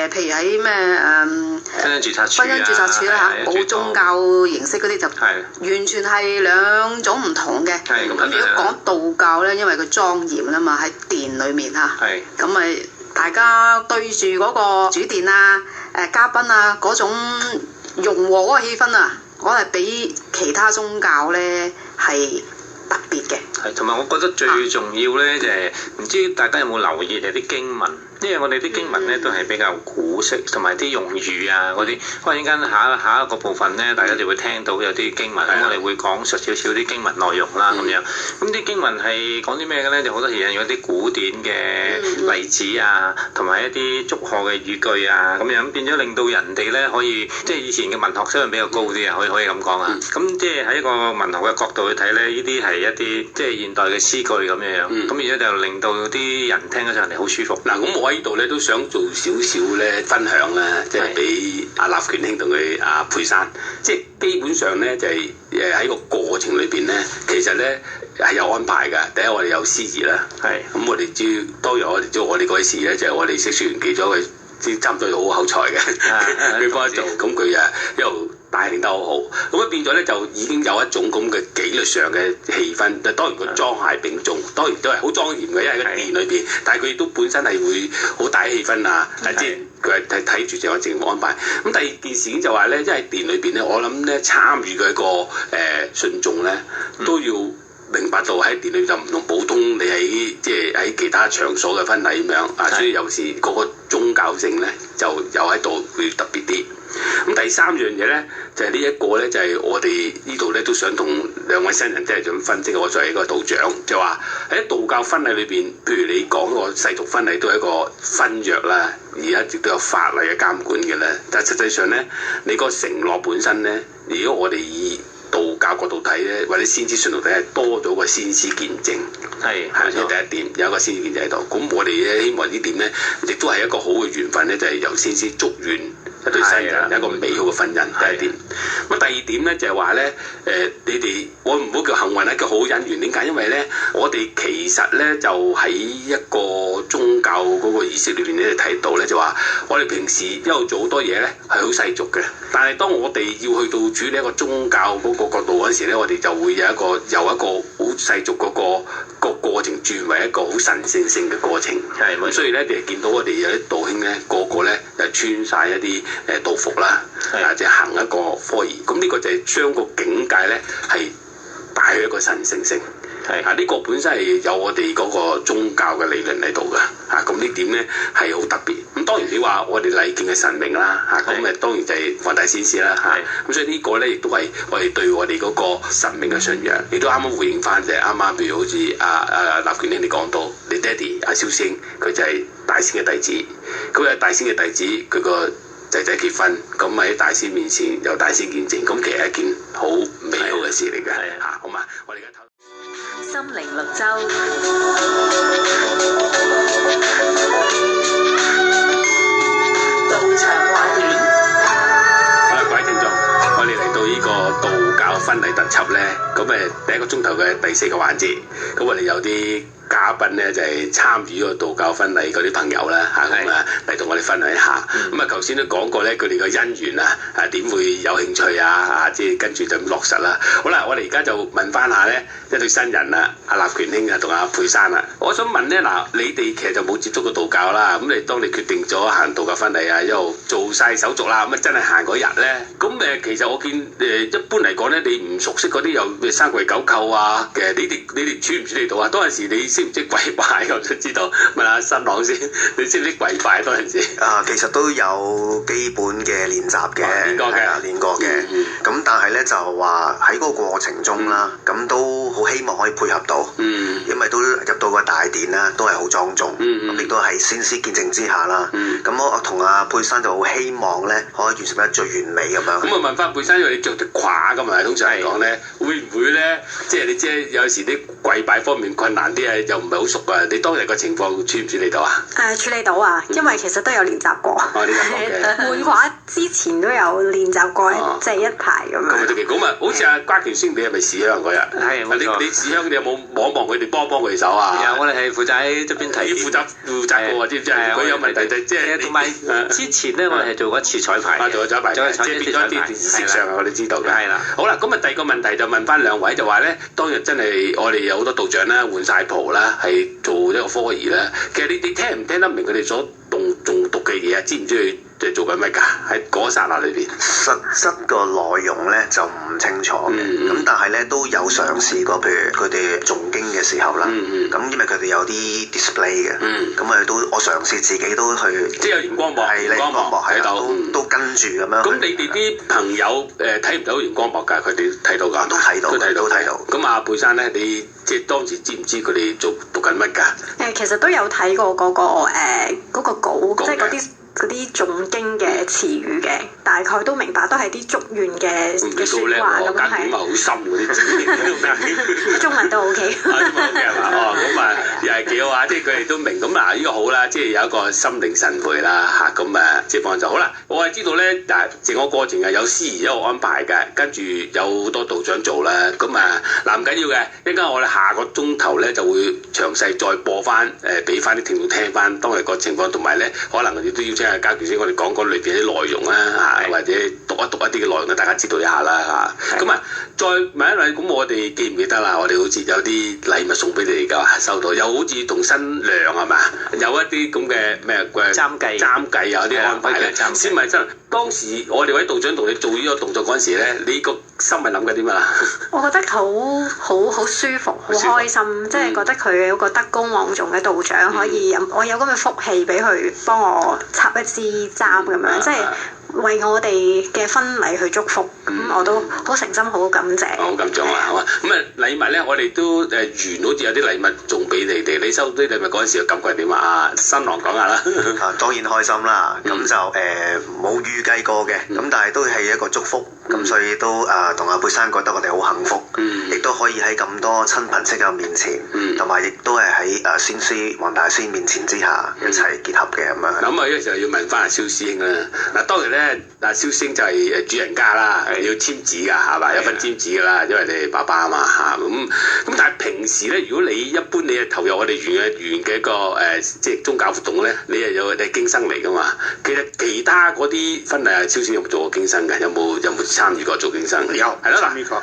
譬如喺咩婚姻註冊處啦嚇，冇宗教形式嗰啲就完全係兩種唔同嘅。咁如果講道教咧，因為佢莊嚴啦嘛，喺殿裏面嚇，咁咪大家對住嗰個主殿啊、嘉賓啊嗰種融和嗰個氣氛啊，我係比其他宗教咧係特別嘅。同埋我覺得最重要咧就係唔知大家有冇留意有啲經文。因為我哋啲經文咧都係比較古式，同埋啲用語啊嗰啲，可能陣間下一個部分咧，大家就會聽到有啲經文，咁我哋會講述少少啲經文內容啦咁樣。咁啲經文係講啲咩嘅咧？就好多時引用一啲古典嘅例子啊，同埋一啲祝賀嘅語句啊，咁樣變咗令到人哋咧可以，即係以前嘅文學水平比較高啲啊，可以咁講啊。咁即係喺一個文學嘅角度去睇咧，呢啲係一啲即係現代嘅詩句咁樣。咁而家就令到啲人聽起上嚟好舒服。嗱，咁我喺度咧都想做少少咧分享啦，即係俾阿立權兄同佢阿佩珊，即係基本上咧就係喺個過程裏邊咧，其實咧係有安排㗎。第一我哋有司儀啦，咁我哋當然我哋我哋嗰時咧就係我哋識書完記咗佢，先差唔多好口才嘅，佢幫佢做，咁佢一路帶領得好好，咁啊變咗咧就已經有一種咁嘅紀律上嘅氣氛。但當然佢裝鞋並重，當然都係好莊嚴嘅，因為喺個殿裏邊，但係佢亦都本身係會好大氣氛啊，即係佢係睇住成個節目安排。咁第二件事件就話咧，因為殿裏邊咧，我諗咧參與嘅一個信眾咧都要明白到喺殿裏就唔同普通你喺即係喺其他場所嘅婚禮咁樣啊，所以有時嗰個宗教性咧就有喺度會特別啲。咁第三樣嘢咧就係呢一個咧就係我哋呢度咧都想同兩位新人即係咁分析。我作為一個道長就話喺道教婚禮裏邊，譬如你講個世俗婚禮都係一個婚約啦，而家亦都有法例嘅監管嘅啦。但係實際上咧，你個承諾本身咧，如果我哋以道教角度睇咧，或者先知信徒睇係多咗個先師見證，係第一點有一個先師見證喺度。咁我哋咧希望呢點咧，亦都係一個好嘅緣分咧，就係由先師祝願一對新人有一個美好嘅婚姻。第一點。咁第二點咧就係話咧，你哋我唔好叫幸運啦，叫好姻緣。點解？因為咧，我哋其實咧就喺一個宗教嗰個儀式裏邊咧睇到咧，就話我哋平時一路做好多嘢咧係好世俗嘅，但係當我哋要去到處理一個宗教嗰個角度嗰時咧，我哋就會由一個好世俗嗰個過程轉為一個好神聖性嘅過程。咁所以咧，你見到我哋有啲道兄咧，個個咧就穿晒一啲道服啦，即係行一個科儀。咁呢個就係將個境界咧係帶去一個神聖性。呢個本身係有我哋嗰個宗教嘅理論喺度㗎。咁呢點咧係好特別。咁當然你話我哋禮敬嘅神明啦，咁當然就係黃大仙師啦。咁所以呢個咧亦都係我哋對我哋嗰個神明嘅信仰。亦都啱啱回應翻就係啱啱，譬如好似立權兄你講到，你爹哋阿蕭星佢就係大仙嘅弟子，咁係大仙嘅弟子，佢個仔仔結婚，咁喺大仙面前有大仙見證，咁其實係一件好美好嘅事嚟嘅。好嘛，我哋而家心靈綠洲。道長話短。好啦，各位聽眾，我哋嚟到呢個道教婚禮特輯咧，咁第一個鐘頭嘅第4個環節，咁我哋有啲嘉賓咧就係參與呢個道教婚禮嗰啲朋友啦，咁嚟同我哋分享一下。咁頭先都講過咧，佢哋個姻緣點會有興趣即係跟住就咁落實啦。好啦，我哋而家就問翻下咧一對新人啦，阿立權兄同阿佩珊啦。我想問咧你哋其實就冇接觸過道教啦，咁當你決定咗行道教婚禮一路做晒手續啦，咁真係行嗰日咧，咁其實我見一般嚟講咧，你唔熟悉嗰啲又生跪九叩嘅，你哋處唔處理到啊？當陣時你識唔識跪拜？我想知道，問下新郎先，你識唔識跪拜當陣時？其實都有基本嘅練習嘅，練過嘅。咁但係咧就話喺嗰個過程中啦，咁都好希望可以配合到，因為都入到個大殿啦，都係好莊重，咁亦都係先師見證之下啦。咁我同阿佩珊就好希望咧可以完成得最完美咁樣。咁問翻佩珊，因為你着得褂㗎嘛，通常嚟講咧，會唔會咧？即係你知有時啲跪拜方面困難啲又唔係好熟啊！你當日個情況處唔處理到啊？處理到啊，因為其實都有練習過。練習過嘅。換褂之前都有練習過，即係一排咁樣。咁好似阿關權星，你係咪試香嗰日？係冇錯。你試香，你有冇望佢哋幫佢手啊？有，我哋係負責喺側邊提點。負責過知唔知？佢有問題即係同埋之前咧，我哋係做過一次彩排。做過彩排，即係變咗啲電視上我哋知道嘅。係啦。好啦，咁第二個問題就問翻兩位，就話咧，當日真係我哋有好多道長啦，換晒袍啦，係做一個科儀啦。其實你聽唔聽得明佢哋所誦讀嘅嘢啊？知唔知佢做緊乜㗎？喺嗰剎那裏邊，實質個內容咧就唔清楚嘅。咁但係咧都有嘗試過，譬如佢哋誦經嘅時候啦。咁因為佢哋有啲 display 嘅，咁都我嘗試自己都去，即係有熒光幕，熒光幕喺度，都跟住咁樣。咁你哋啲朋友睇唔到熒光幕㗎？佢哋睇到㗎？都睇到。咁阿佩珊咧，你即係當時知唔知佢哋讀緊乜㗎？其實都有睇過嗰個稿，即係嗰啲嗰啲誦經嘅詞語嘅，大概都明白，都係啲祝願嘅説話咁樣係。好深嗰啲中文都 OK。中文 OK 係嘛？哦，咁啊又係幾好啊！即係佢哋都明咁嗱，呢個好啦，即係有一個心領神會啦嚇，咁啊即係幫助好啦。我係知道咧，嗱成個過程係有司儀一路安排嘅，跟住有好多道長做啦。咁啊嗱唔緊要嘅，一陣間我哋下個鐘頭咧就會詳細再播翻俾翻啲聽眾聽翻當日個情況，同埋咧可能我哋都要請阿家權先，我哋講講裏邊啲內容啦嚇，或者讀一啲嘅內容，大家知道一下啦嚇。咁啊再問一問，咁我哋記唔記得啦？我哋好似有啲禮物送俾你㗎，收到，又好似同新娘係嘛，有一啲咁嘅咩針計有啲安排咧。先問真，當時我哋位道長同你做呢個動作嗰陣時咧，你個心係諗緊點啊？我覺得好舒服，好開心，即係覺得佢有個德高望重嘅道長，可以我有咁嘅福氣俾佢幫我插一支簪咁樣，即係為我哋嘅婚禮去祝福。咁我都好誠心好感謝。好感謝啊！好啊！咁啊禮物咧，我哋都原好似有啲禮物送俾你哋。你收啲禮物嗰陣時嘅感覺係點啊？新郎講下啦。當然開心啦。咁就冇預計過嘅，咁但係都係一個祝福。咁所以都同阿佩珊覺得我哋好幸福，亦都可以喺咁多親朋戚友面前，同埋亦都係喺先師黃大仙面前之下一齊結合嘅咁樣。咁啊，呢個時候要問翻阿蕭師兄啦。嗱，當然咧，阿蕭師兄就係主人家啦，要簽紙㗎，係嘛？有份簽紙㗎啦，因為你係爸爸啊嘛嚇。咁但係平時咧，如果你一般你係投入我哋園嘅一個即係宗教活動咧，你係你係經生嚟㗎嘛？其實其他嗰啲婚禮啊，蕭師兄有冇做過經生㗎？有冇參與過做經生？有，係咯，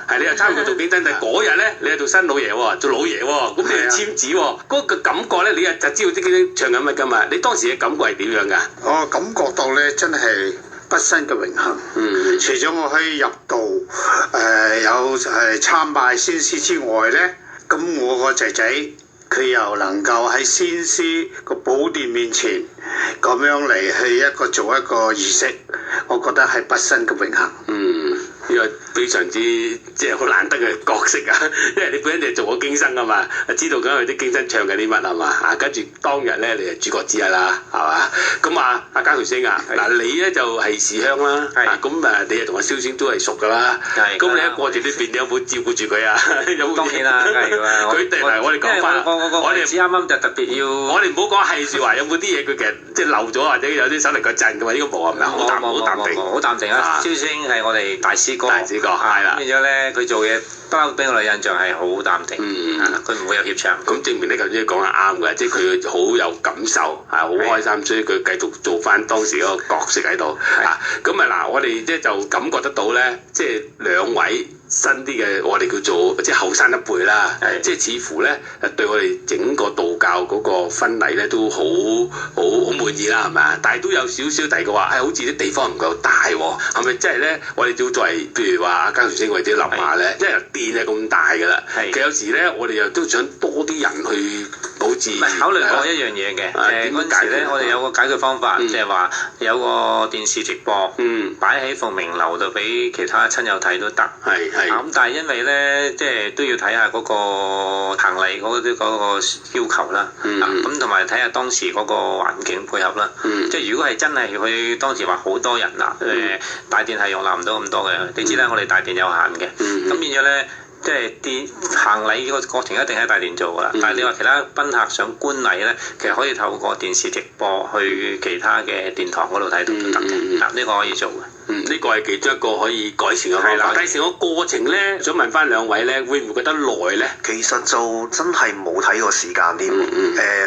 係你又參與過做經生，但係嗰日咧，你係做新老爺喎，做老爺喎，咁你係簽紙喎，嗰個感覺咧，你又就知道啲經生唱緊乜㗎嘛？你當時嘅感覺係點樣㗎？我感覺到咧，真係畢生嘅榮幸。除咗我可以入道，有參拜先師之外咧，咁我個仔仔佢又能夠喺先師個寶殿面前咁樣嚟去做一個儀式，我覺得係畢生嘅榮幸。呢個非常之即係好難得嘅角色啊！因為你本身就做過經生啊嘛，知道緊佢啲經生唱緊啲乜係嘛啊？跟住當日咧，你係主角之一啦，係嘛？咁啊，阿家權師兄啊，嗱你咧就係侍香啦，咁你又同阿蕭星都係熟㗎啦，咁你喺過程裏邊你有冇照顧住佢啊？有冇？當然啦，係啦。佢哋嚟我哋講翻，我哋啱啱就特別要，我哋唔好講係説話，有冇啲嘢佢其實即係漏咗或者有啲手嚟腳震嘅嘛？應該冇係咪啊？好淡定啊！蕭星係我哋大師哥，係啦。變咗咧，佢做嘢不嬲俾我哋印象係好淡定，佢唔會有怯場。咁證明你頭先講得啱嘅，即係佢好有感受，係好開心，所以佢繼續做翻當時嗰個角色喺度。咁啊嗱，我哋即係就感覺得到咧，即係兩位新啲嘅，我哋叫做即係後生一輩啦，即係似乎咧對我哋整個道教嗰個婚禮咧都好滿意啦，係咪啊？但係都有少少第二個話，好似啲地方唔夠大喎，係咪即係咧？我哋要作為譬如話阿家權師兄或者諗下咧，因為殿係咁大㗎啦，其實有時咧我哋又都想多啲人去，好似考慮過一樣嘢嘅，嗰陣時咧我哋有個解決方法，即係話有個電視直播，擺喺鳳鳴樓度俾其他親友睇都得。咁但係因為咧，即係都要睇下嗰個行禮嗰個要求啦，咁同埋睇下當時嗰個環境配合啦。即係如果係真係佢當時話好多人啦，大殿係容納唔到咁多嘅，你知啦，我哋大殿有限嘅，咁變咗咧。即係行禮個過程一定喺大殿做㗎啦，但係你話其他賓客想觀禮咧，其實可以透過電視直播去其他嘅殿堂嗰度睇到都得嘅，呢個可以做嘅。呢個係其中一個可以改善嘅方法。但係成個過程咧，想問翻兩位咧，會唔會覺得耐咧？其實就真係冇睇過時間添，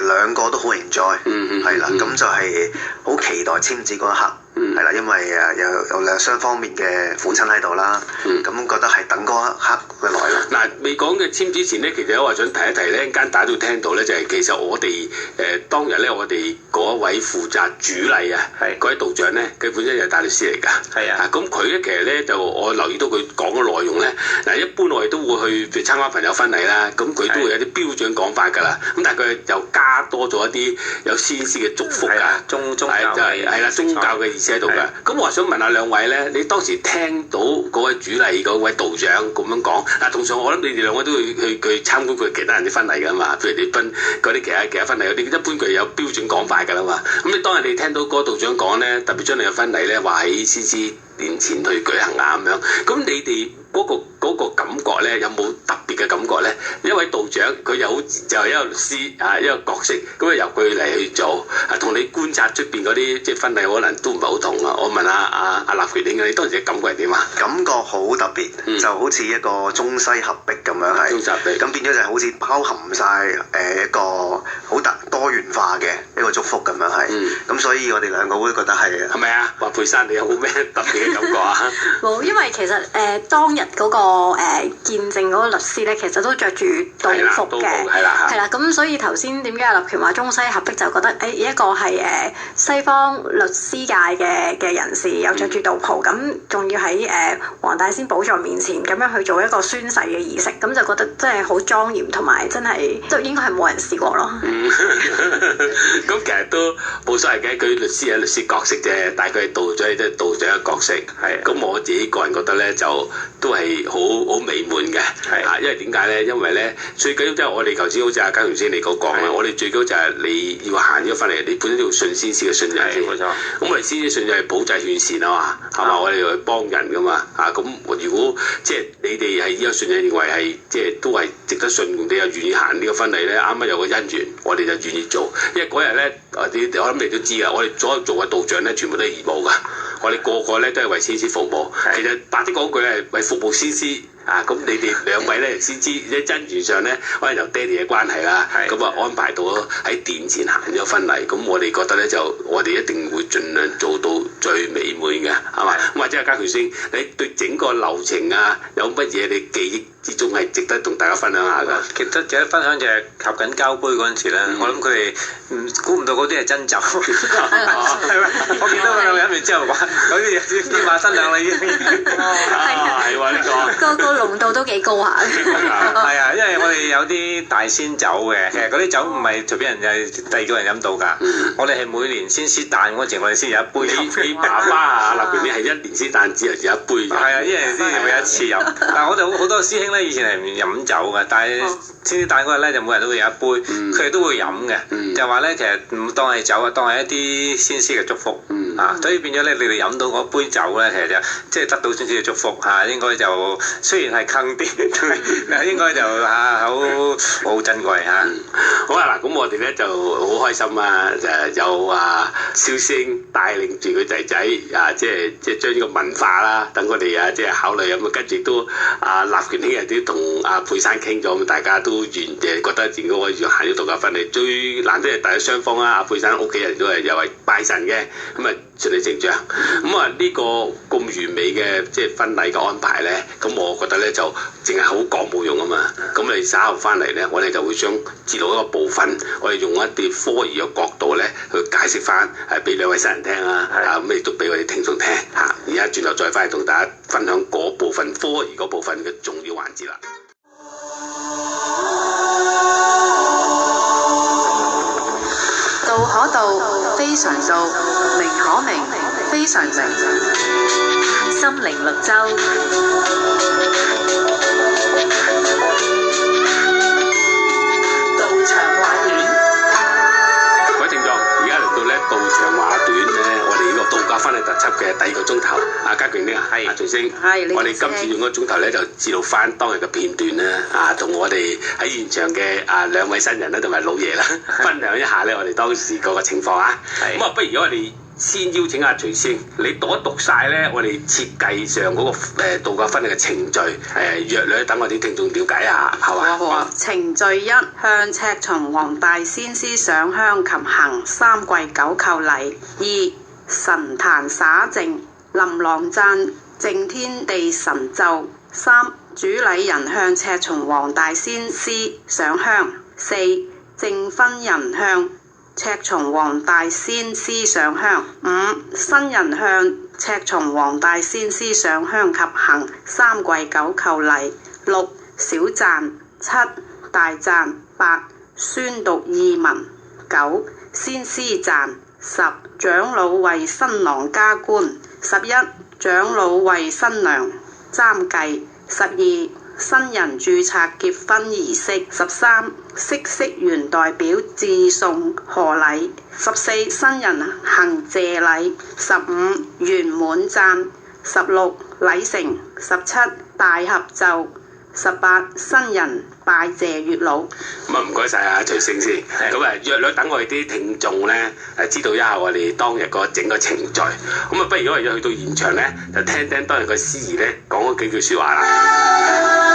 兩個都好 enjoy，係啦，咁就係好期待簽字嗰一刻。係啦，因為有兩雙方面嘅父親喺度啦，咁覺得係等嗰一刻嘅來臨。嗱，未講嘅簽之前咧，其實我話想提一提咧，間大家都聽到咧，就係其實我哋當日咧，我哋嗰位負責主禮啊，嗰位道長咧，佢本身就係大律師嚟㗎。係啊，咁佢咧其實咧就我留意到佢講嘅內容咧，嗱一般我哋都會去譬如參加朋友婚禮啦，咁佢都會有啲標準講法㗎啦。咁但係佢又加多咗一啲有先師嘅祝福㗎，宗教嘅儀式。思喺度㗎。咁我想問下兩位咧，你當時聽到嗰位主禮嗰位道長咁樣講，嗱，通常我諗你哋兩位都會去參觀佢其他人啲婚禮㗎嘛，譬如你嗰啲其他婚禮嗰啲，一般佢有標準講法㗎啦嘛。咁你當日你聽到嗰個道長講咧，特別將你嘅婚禮咧話喺CC年前去舉行啊咁樣，咁你哋嗰個感覺咧有冇特別嘅感覺咧？一位道長佢又好就係一個律師啊，一個角色，咁啊由佢嚟去做，同你觀察出邊嗰啲即係婚禮可能都唔係好同啊！我問下阿立權點嘅，你當時嘅感覺係點啊？感覺好特別，就好似一個中西合璧咁樣係，咁變咗就係好似包含晒一個好多元化嘅一個祝福咁樣係，咁所以我哋兩個會覺得係咪啊？華佩珊，你有冇咩特別嘅感覺啊？冇，因為其實當日嗰個見證嗰個律師咧，其實都着住道服嘅，係啦，咁所以頭先點解阿立權話中西合璧，就覺得一個係西方律師界嘅人士，又着住道袍，咁仲要喺黃大仙寶座面前咁樣去做一個宣誓嘅儀式，咁就覺得真係好莊嚴，同埋真係都應該係冇人試過咯。咁其實都冇所謂嘅，佢律師係律師角色啫，但係佢係道長即係道長嘅角色。係咁我自己個人覺得咧，就都係好美滿嘅。係因為點解咧？因為咧最緊要即係我哋頭先好似阿嘉權先你講啦，我哋最緊要就係你要行咗翻嚟，你本身要信先師嘅信仰先。冇錯。咁我哋先師信仰係保濟勸善啊嘛，係嘛？我哋要去幫人噶嘛。咁如果即係你哋係呢個信仰認為係即係都係值得信，你又願意行呢個婚禮咧，啱啱有個姻緣，我哋就願意做。因為嗰日咧，我諗你都知噶，我哋所有做嘅道長咧，全部都係義務噶。我哋個個咧都係為先師服務。其實白啲講句係為服務先師。咁你哋兩位咧先知喺姻緣上咧，可能由爹哋嘅關係啦，咁啊安排到喺殿前行咗婚禮。咁我哋覺得咧就我哋一定會盡量做到最美滿嘅，係嘛？咁或者阿嘉權先，你對整個流程啊有乜嘢你記憶之中係值得同大家分享下㗎？其實值得分享就係合緊交杯嗰陣時咧，我諗佢哋估唔到嗰啲係真酒，係咪？我見到佢哋飲完之後話嗰啲啲馬新娘啦已經，係喎呢個。濃度都幾高下係啊，因為我哋有啲大仙酒嘅，其實嗰啲酒唔係隨便人第二個人飲到㗎。我哋係每年先師誕嗰陣，我哋先有一杯。你爸爸啊，立權你係一年先誕至有一杯。係啊，一年先會有一次飲。但係我哋好多師兄咧，以前係唔飲酒嘅，但係先師誕嗰日咧，就每人都會有一杯，佢哋都會飲嘅。就話咧，其實唔當係酒啊，當係一啲先師嘅祝福。所以變咗咧，你哋飲到嗰杯酒咧，其實就即係得到先師嘅祝福嚇，應該就雖然係坑啲，但係應該就好珍貴嚇。好啊嗱，咁我哋咧就好開心啊！有蕭師帶領住佢仔仔即係將呢個文化啦，等我哋即係考慮咁啊，跟住都立權兄人都同阿佩珊傾咗，咁大家都覺得自己可以行咗道教婚禮，最難得係大家雙方啦，阿佩珊屋企人都係又係拜神嘅，咁啊順理成章。咁啊呢個咁完美嘅即係婚禮嘅安排咧，咁我覺得咧就淨係好講冇用啊嘛。咁你稍後翻嚟咧，我哋就會將節錄一個部分，我哋用一啲科儀嘅角度咧去解釋翻，俾兩位新人聽啊，咁亦都俾我哋聽眾聽嚇。而家轉頭再翻嚟同大家分享嗰部分科儀嗰部分嘅重要環節啦。道可道，非常道；名可名，非常名。心靈綠洲。道長話短咧，我哋呢個道教婚禮特輯嘅第二個鐘頭，阿嘉權呢阿徐星，我哋今次用個鐘頭咧就記錄翻當日嘅片段啦，同我哋喺現場嘅兩位新人啦，同埋老爺啦，分享一下咧我哋當時嗰個情況啊。咁啊，不如我哋先邀請阿徐星，你讀一讀晒咧我哋設計上嗰個道教婚禮嘅程序，約略等我哋聽眾了解下，係嘛？好啊。程序一，向赤松黃大仙師上香及行三跪九叩禮。二，神壇灑淨，琳琅讚淨天地神咒。三，主禮人向赤松黃大仙師上香。四，證婚人向赤松黃大仙師上香。五，新人向赤松黃大仙師上香及行三跪九叩禮。六，小讚。七，大讚。八，宣讀義文。九，先師讚。10. 長老為新郎加冠。11. 長老為新娘擔繼。12. 新人註冊結婚儀式。13. 嗇色園代表致送賀禮。14. 新人行謝禮。15. 圓滿讚。16. 禮成。17. 大合奏。18. 新人拜謝月老。咁啊唔該晒啊徐星先，咁啊約略等我哋啲聽眾咧知道一下我哋當日個整個程序，咁啊不如我哋去到現場咧就聽聽當日個司儀咧講嗰幾句説話啦。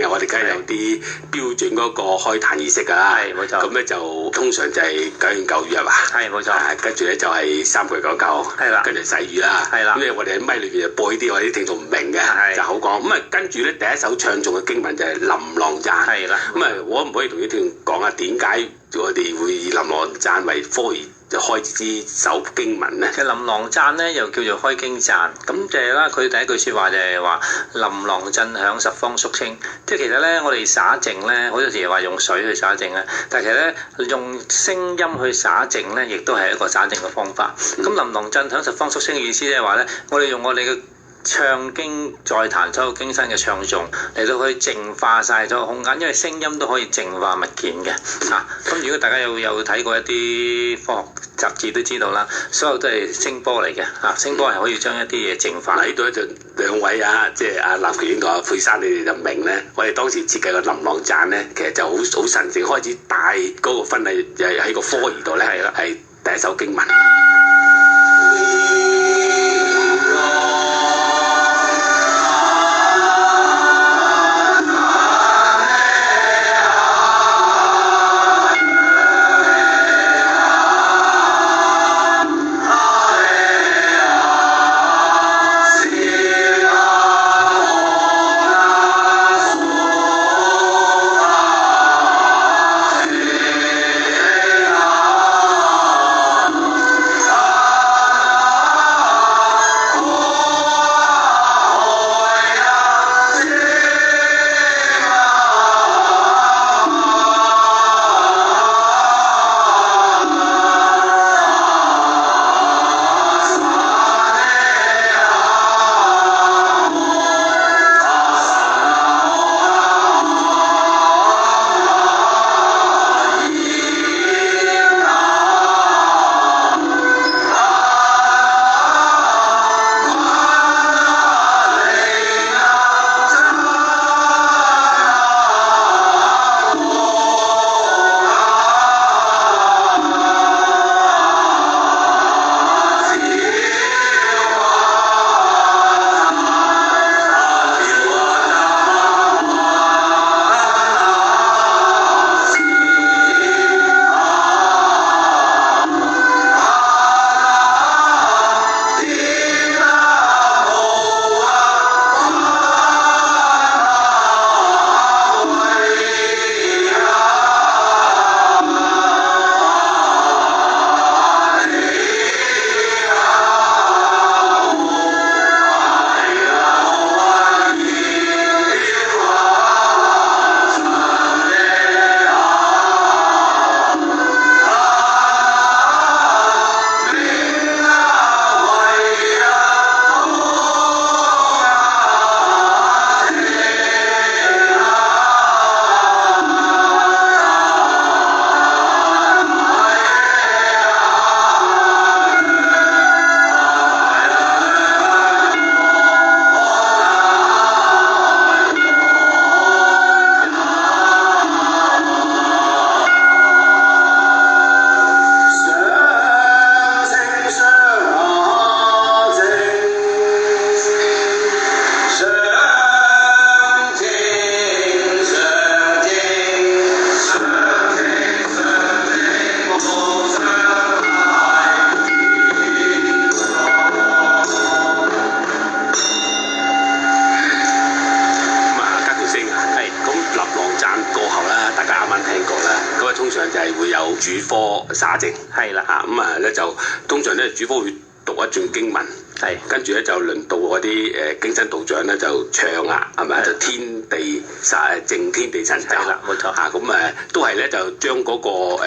我哋梗係有啲標準嗰個開壇儀式㗎啦，係冇錯。咁咧就通常就係9言9語係嘛？係冇錯。跟住咧就係3句講究，係啦。跟住洗語啦，係啦。咁咧我哋喺咪裏邊就播呢啲，我啲聽眾唔明嘅，就口講。咁啊跟住咧第一首唱誦嘅經文就係《林郎讚》，係啦。咁啊可唔可以同啲聽眾講下點解我哋會以《林郎讚》為科儀？就開支首經文咧，其實林郎讚咧又叫做開經讚，咁就係啦。佢第一句説話就係話林郎震響十方肅清，即係其實咧我哋灑淨咧，好多時話用水去灑淨咧，但係其實咧用聲音去灑淨咧，亦都係一個灑淨嘅方法。咁林郎震響十方肅清嘅意思即係話咧，我哋用我哋嘅唱經再彈所有經身嘅唱誦嚟到去淨化晒咗個空間，因為聲音都可以淨化物件嘅嚇。咁如果大家有睇過一啲科學雜誌都知道啦，所有都係聲波嚟嘅嚇，聲波係可以將一啲嘢淨化。喺度咧就兩位啊，即係阿立權同阿佩珊，你哋就明咧，我哋當時設計個林郎讚咧，其實就好神聖，開始帶嗰個婚禮就喺個科儀度咧，係啦，係第一首經文。主科灑淨。係啦，咁啊咧就通常咧主科會讀一段經文。係，跟住咧就輪到嗰啲經真道長咧就唱啦，係咪？就天地正天地神咒，係啦，冇錯嚇。咁都係咧就將嗰個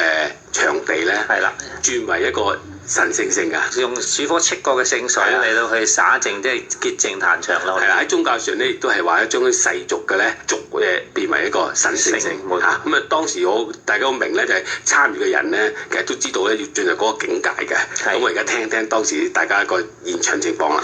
場地咧係啦轉為一個神聖性㗎，用主科戚過嘅聖水嚟到去灑淨，即係潔淨壇場咯。係啦，喺宗教上咧亦都係話將啲世俗嘅咧俗嘅變為一個神聖性嚇。咁啊當時大家好明咧就係參與嘅人咧，其實都知道咧要進入嗰個境界嘅。咁我而家聽聽當時大家一個現場情況啦。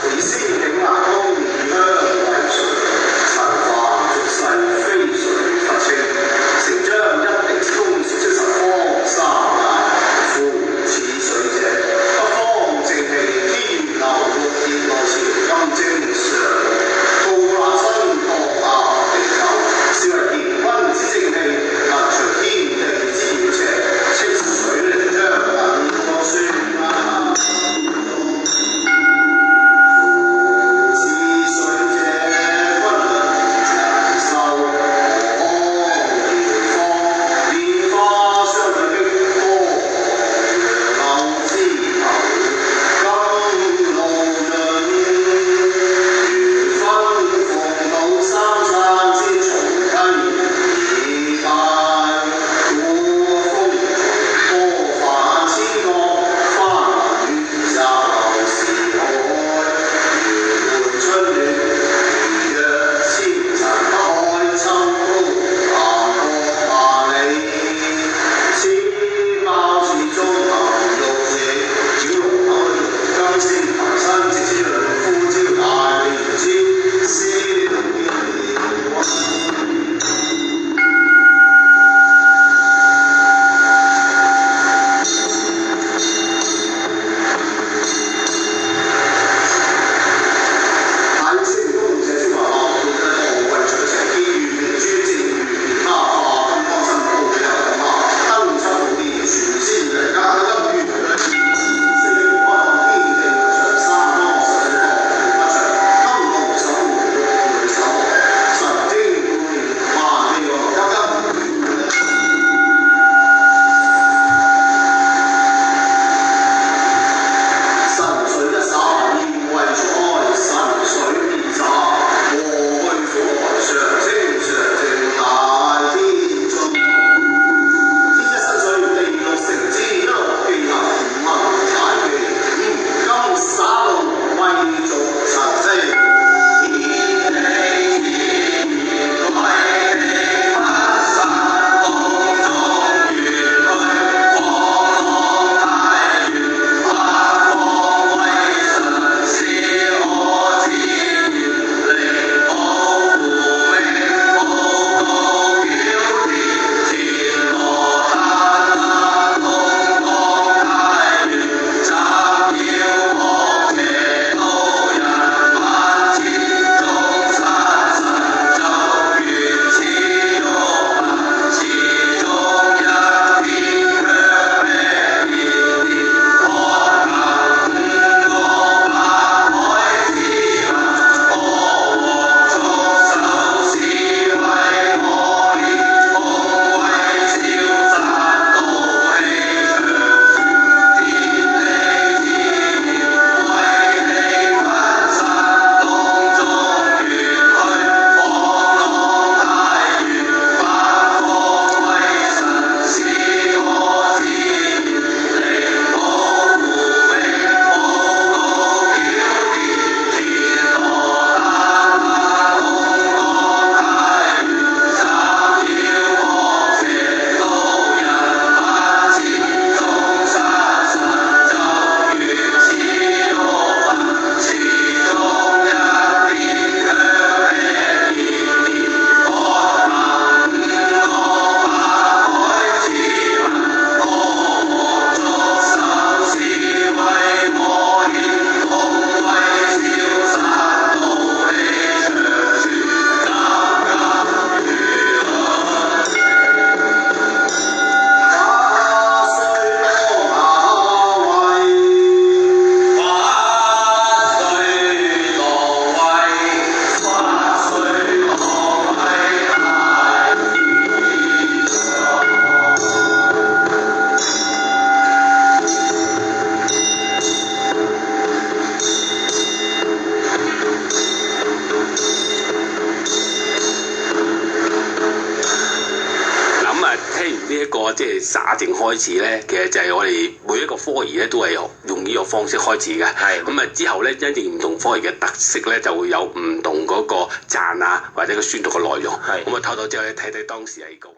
一個即係沙正開始咧，其實就係我哋每一個科儀咧都係用呢個方式開始嘅。係咁啊，之後咧因應唔同科儀嘅特色咧，就會有唔同嗰個讚啊或者個宣讀嘅內容。係咁啊，透到之後咧睇睇當時係個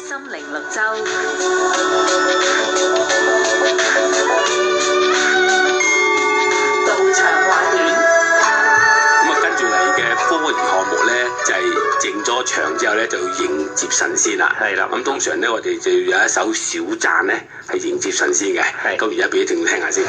心靈綠洲。道長話短。咁啊，跟住嚟嘅科儀項目咧，就係整咗場之後咧，就要迎接神仙啦。係啦。咁通常咧，我哋就要有一首小讚咧，係迎接神仙嘅。係。咁而家俾啲聽下先。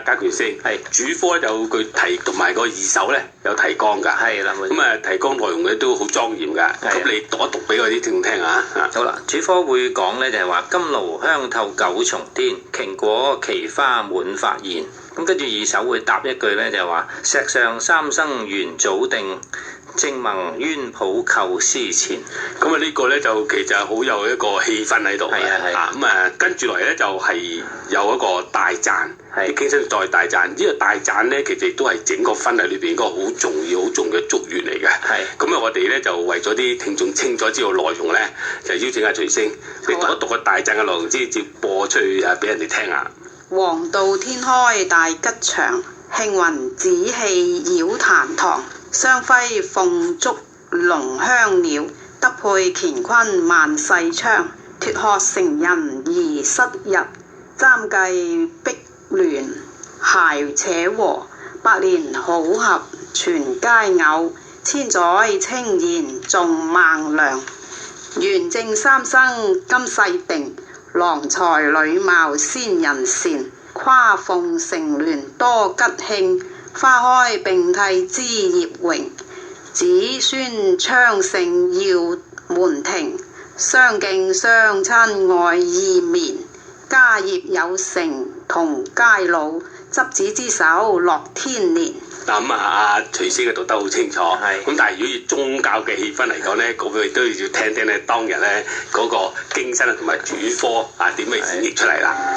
家權先係主科就佢提同埋個二手咧有提綱㗎，係啦。咁啊提綱內容咧都好莊嚴㗎。咁你讀一讀俾嗰啲聽聽啊。好啦，主科會講咧就係話金爐香透九重天，瓊果奇花滿發現。咁跟住二手會答一句咧就係話石上三生元祖定，正盟淵譜構思前。咁啊呢個咧就其實好有一個氣氛喺度嘅。咁啊跟住嚟咧就係有一個大讚。傾身再大讚，呢個大讚咧，其實亦都係整個婚禮裏邊一個好重要嘅祝願嚟嘅。咁啊，我哋咧就為咗啲聽眾清楚知道內容咧，就邀請阿徐星，你讀一讀個大讚嘅內容先，接播出去俾人哋聽下。黃道天開大吉祥，慶雲紫氣繞壇堂，雙輝鳳燭龍香鳥，德配乾坤萬世昌，脫殼成人而失日，爭計碧聯諧且和，百年好合全佳偶，千載清賢眾萬良，元正三生今世定，郎才女貌先人善，跨鳳成聯多吉慶，花開並蒂枝葉榮，子孫昌盛耀門庭，相敬相親愛意綿，家業有成同偕老，執子之手樂天年。咁阿徐師嘅讀得好清楚，咁但係如果以宗教嘅氣氛嚟講咧，咁佢都要聽聽咧當日咧嗰個經身同埋主科點樣演繹出嚟啦。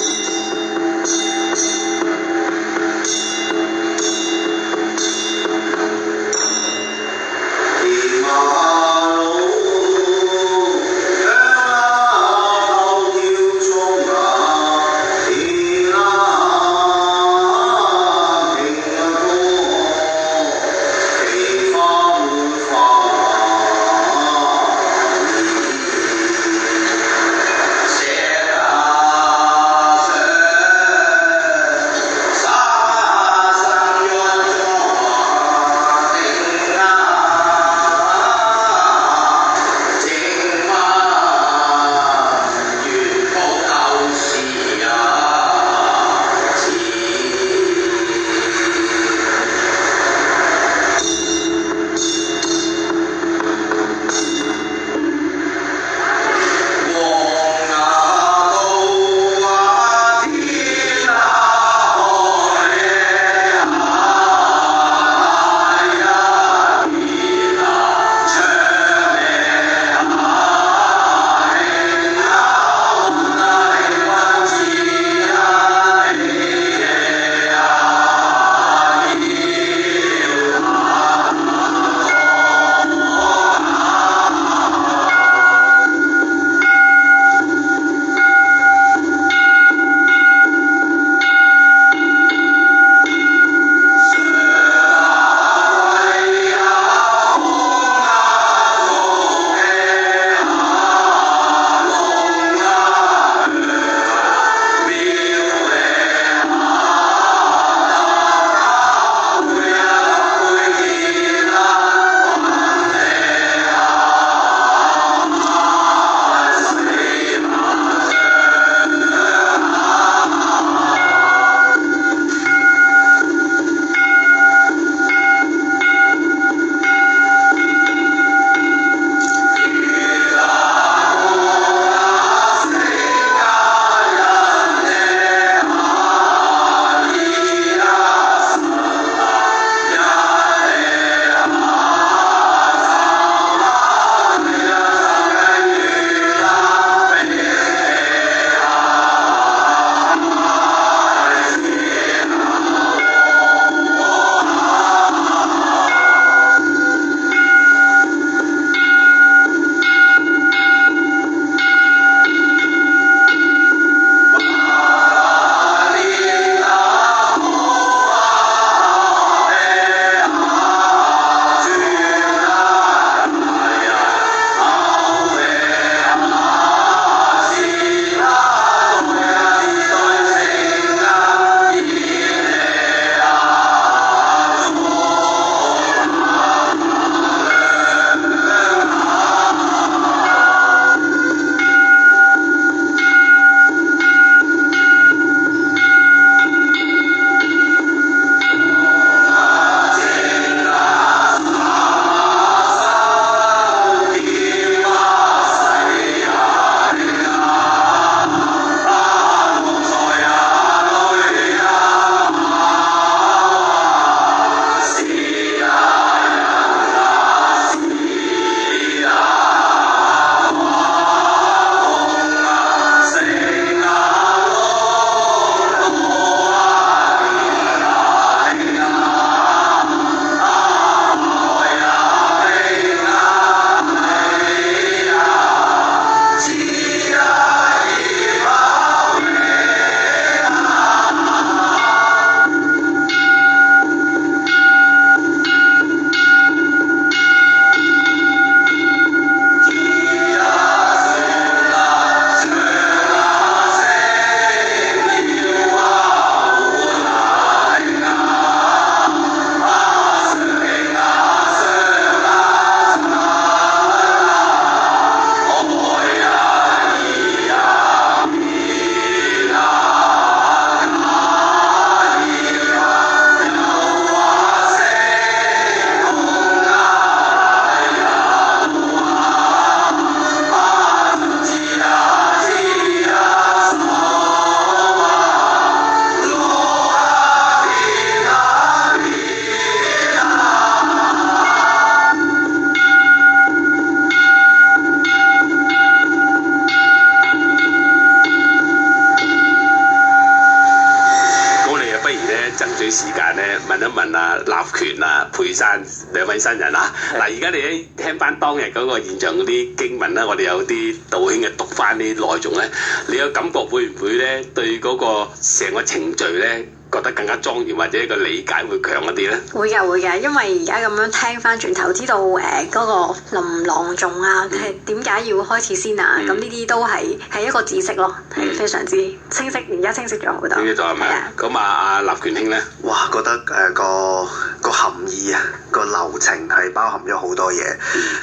爭取時間咧，問一問啊立權啊培山兩位新人啊。嗱，而家你聽翻當日嗰個現場嗰啲經文啦，我哋有啲道兄嘅讀翻啲內容咧，你有感覺會唔會咧對嗰個成個程序咧覺得更加莊嚴，或者個理解會強一啲咧？會㗎，因為而家咁樣聽翻轉頭，知道嗰個林朗誦啊，係點解要開始先啊？咁呢啲都係一個知識咯，係非常之清晰，而家清晰咗好多。清晰咗係咪？咁啊，立權兄咧，哇，覺得個含義啊，個流程係包含咗好多嘢。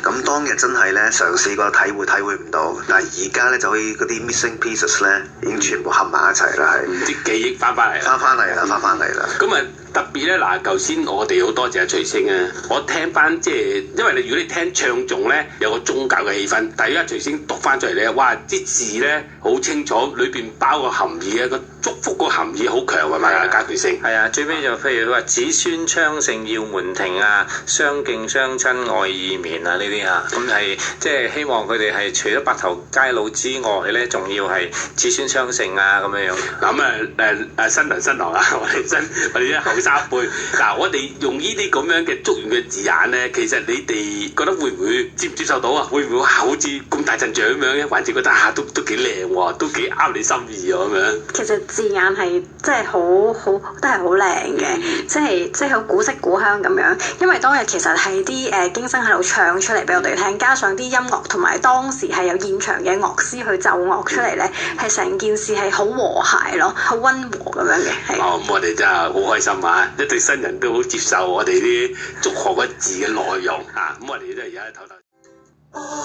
咁當日真係咧嘗試過體會唔到，但係而家咧就可以嗰啲 missing pieces 咧已經全部合埋一齊啦，係啲記憶翻嚟啦。咁啊特別咧嗱，頭先我哋好多謝徐星啊，我聽翻即係因為如果你聽唱誦咧有個宗教嘅氣氛，但係而家徐星讀翻出嚟咧，哇啲字咧好清楚，裏邊包個含義啊，個祝福個含義好強係咪啊？家權星係啊，最尾就譬如佢話子孫昌盛耀門庭啊，相敬相親愛意綿啊呢啲啊，咁係即係希望佢哋係除咗白頭偕老之外咧，仲要係子孫昌盛啊咁樣樣。咁新娘新郎啊，我哋啲後生輩嗱，我哋用呢啲咁樣嘅祝願嘅字眼咧，其實你哋覺得會唔會接唔接受到啊？會唔會好似咁大陣仗咁樣嘅？還是覺得都幾靚喎，都幾啱你心意啊咁樣？其實字眼係真係好都係好靚嘅，即係好古色古香咁樣。因為當日其實係啲京聲喺度唱出嚟俾我哋聽，加上啲音樂同埋當時係有現場嘅樂師去奏樂出嚟咧，係成件事係好和諧咯，好溫和咁樣嘅。咁我哋真係好開心啊！一對新人都好接受我哋啲祝賀嘅字嘅內容啊！咁我哋都而家唞唞。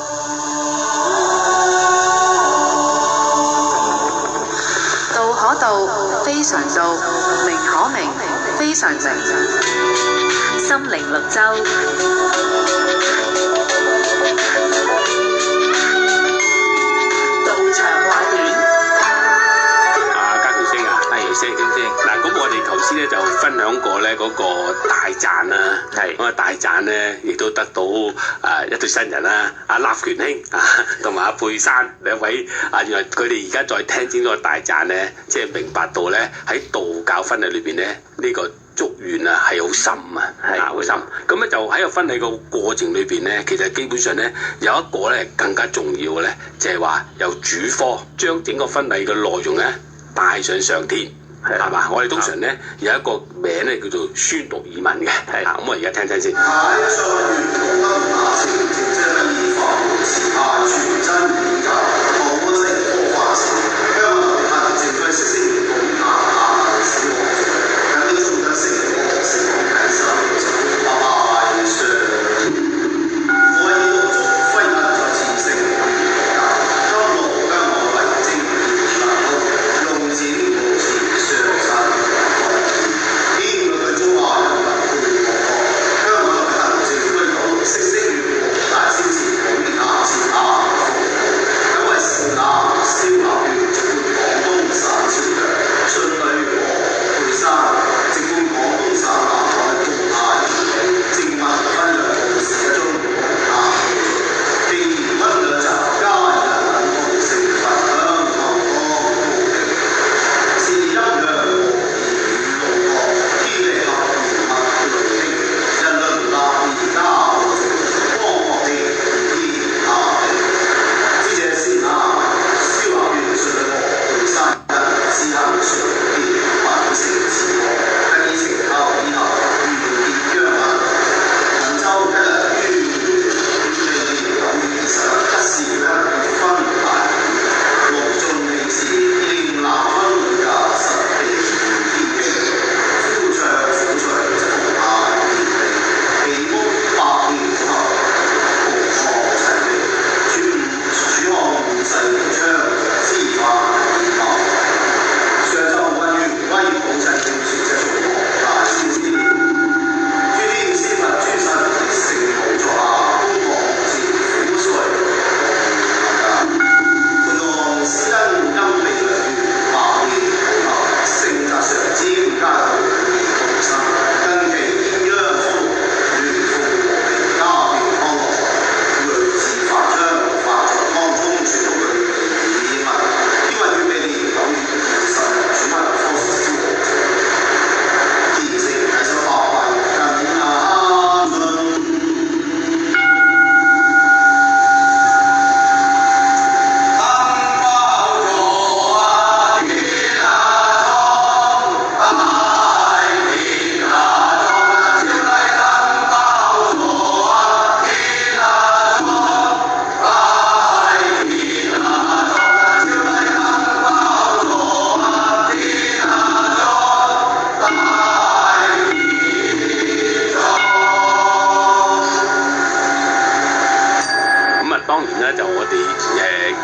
道可道，非常道；名可名，非常名。心靈綠洲。道長話短。家權星啊，係星。嗱，咁我哋頭先咧就分享過咧嗰個大讚啦，咁啊大讚咧亦都得到一對新人啦，阿立權兄啊同埋阿佩珊兩位啊，原來佢哋而家再聽清楚個大讚咧，即係明白到咧喺道教婚禮裏邊咧呢個祝願啊係好深啊，好深。咁咧就喺個婚禮個過程裏邊咧，其實基本上咧有一個咧更加重要嘅咧，就係話由主科將整個婚禮嘅內容咧帶上天。係嘛？我哋通常咧有一個名咧叫做宣讀耳聞嘅，咁我而家聽先。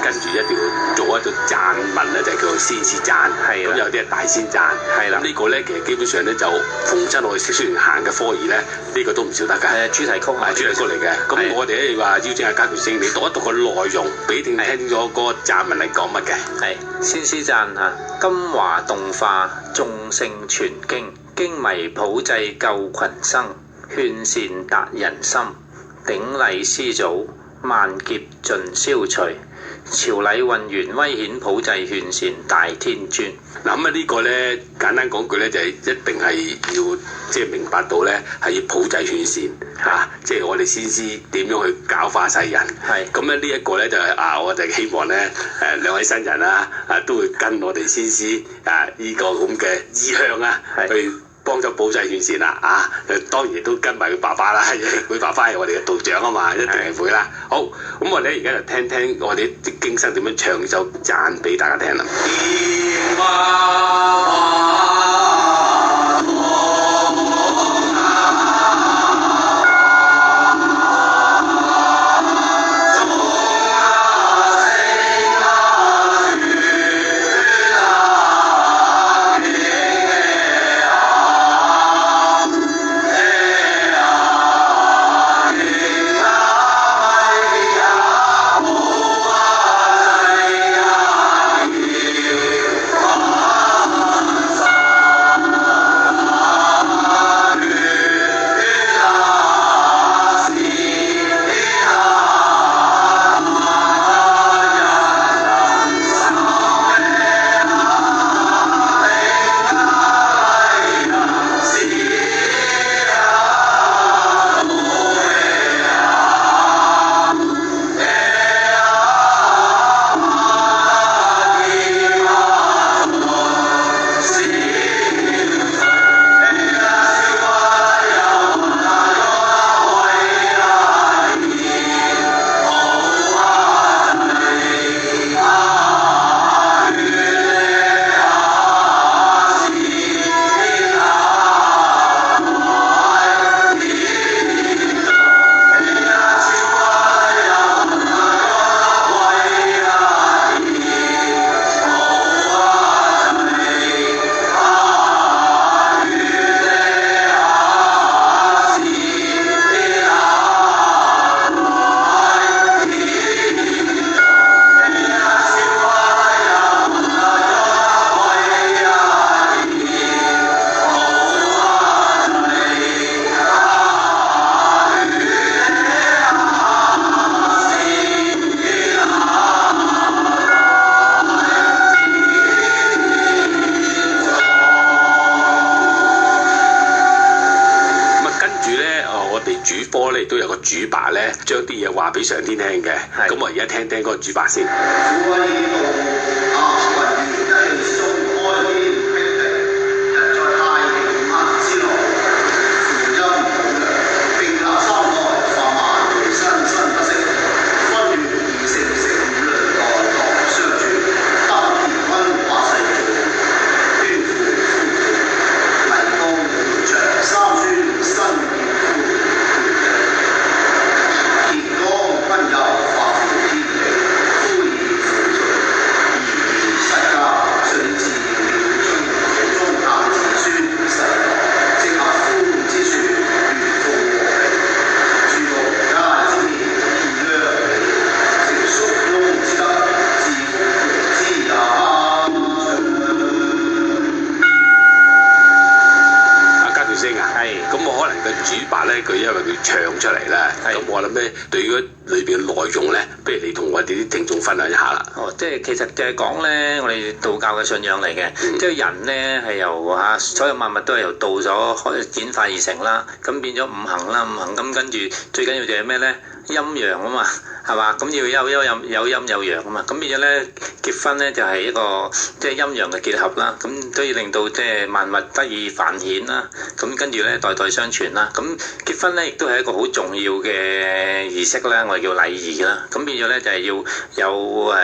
跟住一定要做一種讚文咧，就叫做先師讚。咁有啲係大仙讚。咁呢個咧其實基本上咧就逢親我哋識書園行嘅科儀咧，呢個都唔少得㗎。係主題曲主題曲嚟嘅。咁我哋咧話邀請阿家權師兄，你讀一讀個內容，俾聽清楚嗰個讚文嚟講乜嘅。係先師讚嚇，金華動化眾聖傳經，經迷普濟救群生，勸善達人心，頂禮師祖，萬劫盡消除。朝禮運元威顯普濟勸善大天尊。嗱咁呢個咧簡單講句咧就係一定係要即係明白到咧係要普濟勸善嚇，即係我哋先知點樣去教化世人。咁咧呢一個咧就係我哋希望咧兩位新人啊都會跟我哋先知呢個咁嘅意向去幫咗普濟勸善啦當然都跟埋佢爸爸啦，佢爸爸係我哋嘅道長啊嘛，一定係會啦。好，咁我哋而家就聽聽我哋啲經生點樣唱首讚俾大家聽啦。都有個主白咧，將啲嘢話俾上天聽嘅。咁我而家聽聽嗰個主白先。佢因為佢唱出嚟啦，咁我諗咧對於裏邊嘅內容咧，不如你同我哋啲聽眾分享一下啦。即係其實就係講咧，我哋道教嘅信仰嚟嘅，即係人咧係由所有萬物都係由道所演化而成啦，咁變咗五行啦，五行咁跟住最緊要就係咩咧？陰陽啊嘛，係嘛？咁要有陰有陽啊嘛，咁變咗咧結婚咧就係一個即係陰陽嘅結合啦，咁都要令到即係萬物得以繁衍啦，咁跟住咧代代相傳啦，咁結婚咧亦都係一個好重要嘅儀式啦，我我哋叫禮儀啦。咁變咗咧就係要有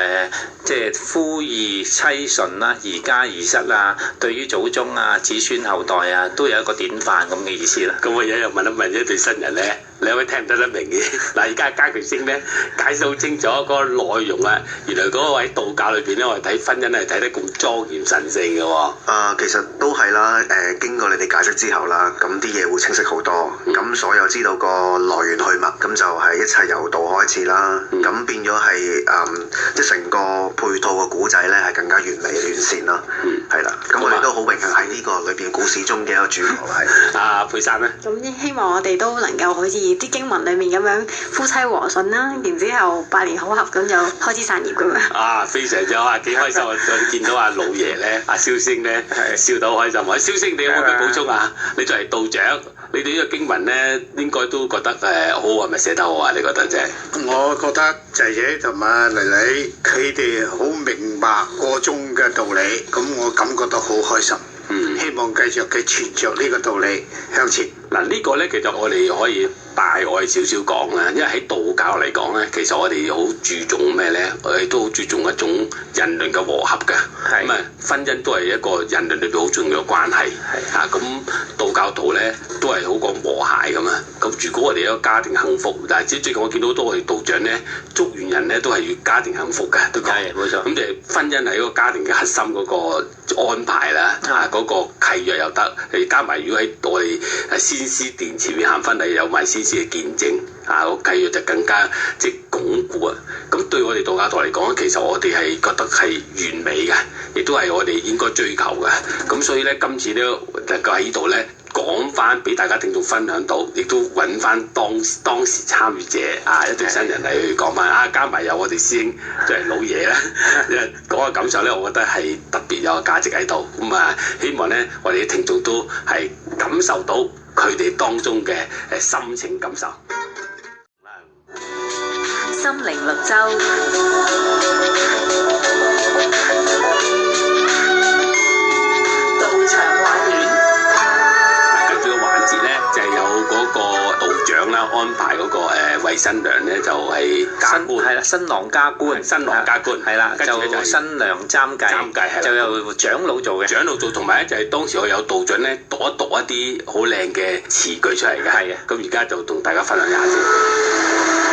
即係夫義妻順啦，宜家宜室啊，對於祖宗啊、子孫後代啊，都有一個典範咁嘅意思啦。咁我又問一問一對新人咧，兩位聽唔聽得明嘅？嗱，而家家權星咧解釋好清楚嗰個內容啊，原來嗰位道教裏邊咧，我哋睇婚姻係睇得咁莊嚴神聖嘅喎。其實都係啦，經過你哋解釋之後啦，咁啲嘢會清晰好多。咁所有知道個來源去脈，咁就係一切由道開始啦。咁變咗係即係成個配套個古仔咧係更加完美完善啦。係啦，咁我哋都好榮幸喺呢個裏邊故事中嘅一個主角係。阿佩珊咧，咁希望我哋都能夠好似啲經文裡面咁樣夫妻和順啦，然之後百年好合咁就開枝散葉咁樣。非常之好啊！幾開心我見到阿老爺咧，阿蕭星咧笑到好開心。蕭星，你有冇咩補充啊？你作為道長，你對呢個經文咧應該都覺得好係咪寫得好啊？你覺得啫？我覺得仔仔同埋女女佢哋好明白個中嘅道理，咁我感覺到好開心。希望繼續嘅傳著呢個道理向前。嗱，呢個咧其實我哋可以大外少少講啦，因為喺道教嚟講咧，其實我哋好注重咩咧？我哋都好注重一種人倫嘅和合嘅。咁啊，婚姻都係一個人倫裏邊好重要嘅關係。咁道教徒咧都係好講和諧噶嘛。咁如果我哋有一個家庭幸福，但係最近我見到好多我哋道長咧，祝願人咧都係要家庭幸福嘅，都講。冇錯。咁就係婚姻係一個家庭嘅核心嗰個安排啦，嗰個契約又得，你加埋如果喺我哋先師殿前面行婚禮，有埋先師嘅見證，個契約就更加即係鞏固啊！咁對我哋道家徒嚟講，其實我哋係覺得係完美嘅，亦都係我哋應該追求嘅。咁所以咧，今次咧能夠喺呢度咧講翻俾大家聽眾分享到，亦都揾翻當時參與者一對新人嚟去講翻加埋有我哋師兄即係老爺啦，嗰個感受咧，我覺得係特別有價值喺度。咁希望咧我哋啲聽眾都係感受到佢哋當中嘅心情感受。心靈綠洲。道長話短。跟住個環節咧，就係有嗰個道長啦，安排嗰個為新娘咧就係加官，係啦，新郎加官，新郎加官，係啦，就新娘擔繼，就由長老做嘅，長老做，同埋咧就係當時我有道長咧讀一啲好靚嘅詞句出嚟嘅，係啊，咁而家就同大家分享一下先。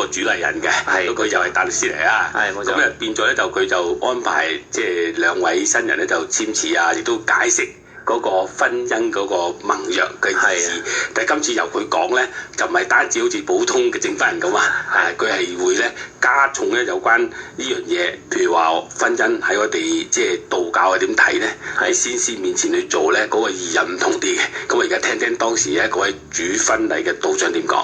主禮人嘅，佢又係大律師嚟啊，咁變咗咧就佢就安排即係兩位新人咧就簽詞亦都解釋嗰個婚姻嗰個盟約嘅意思。但係今次由佢講咧，就唔係單止好似普通嘅證婚人咁佢係會咧加重咧有關呢樣嘢，譬如話婚姻喺我哋即係道教係點睇咧？喺先師面前去做咧，嗰個意義唔同啲嘅。咁我而家聽聽當時咧嗰位主婚禮嘅道長點講。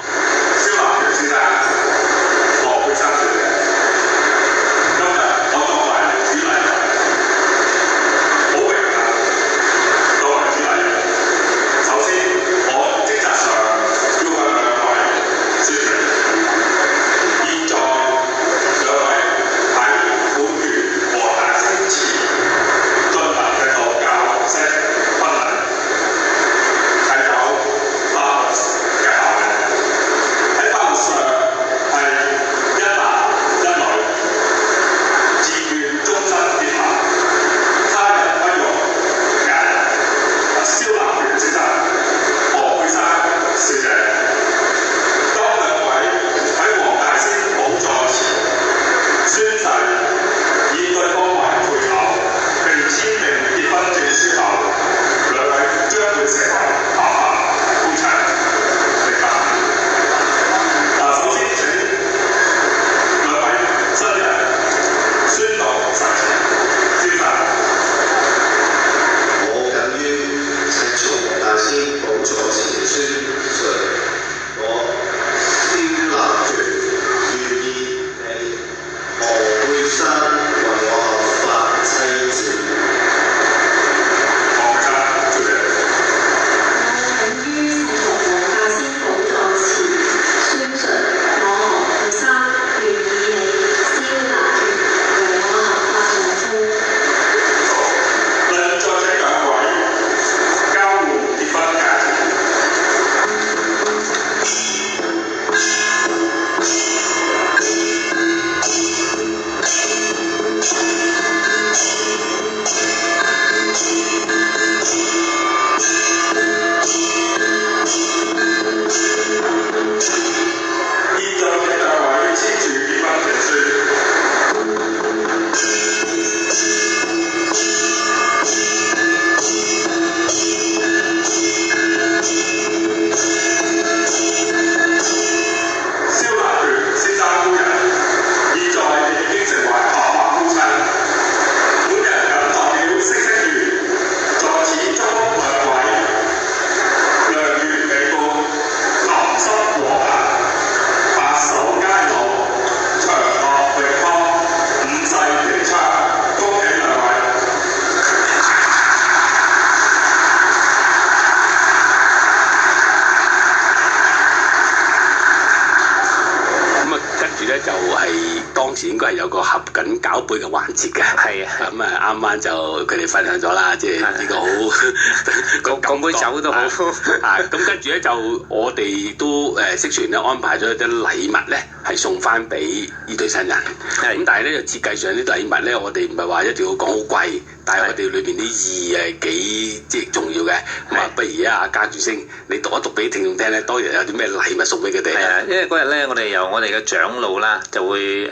當時應該係有個合緊攪杯嘅環節嘅。係啊，咁啊啱啱就佢哋分享咗啦，即係呢個好講杯酒都好。咁跟住咧就我哋都識船咧安排咗一啲禮物咧係送翻俾呢對新人。咁但係咧就設計上啲禮物咧，我哋唔係話一定要講好貴，但係我哋裏邊啲意義係幾即係重要嘅。咁啊，不如阿家柱星你讀一讀俾聽眾聽咧，當日有啲咩禮物送俾佢哋咧？因為嗰日咧，我哋由我哋嘅長老啦，就會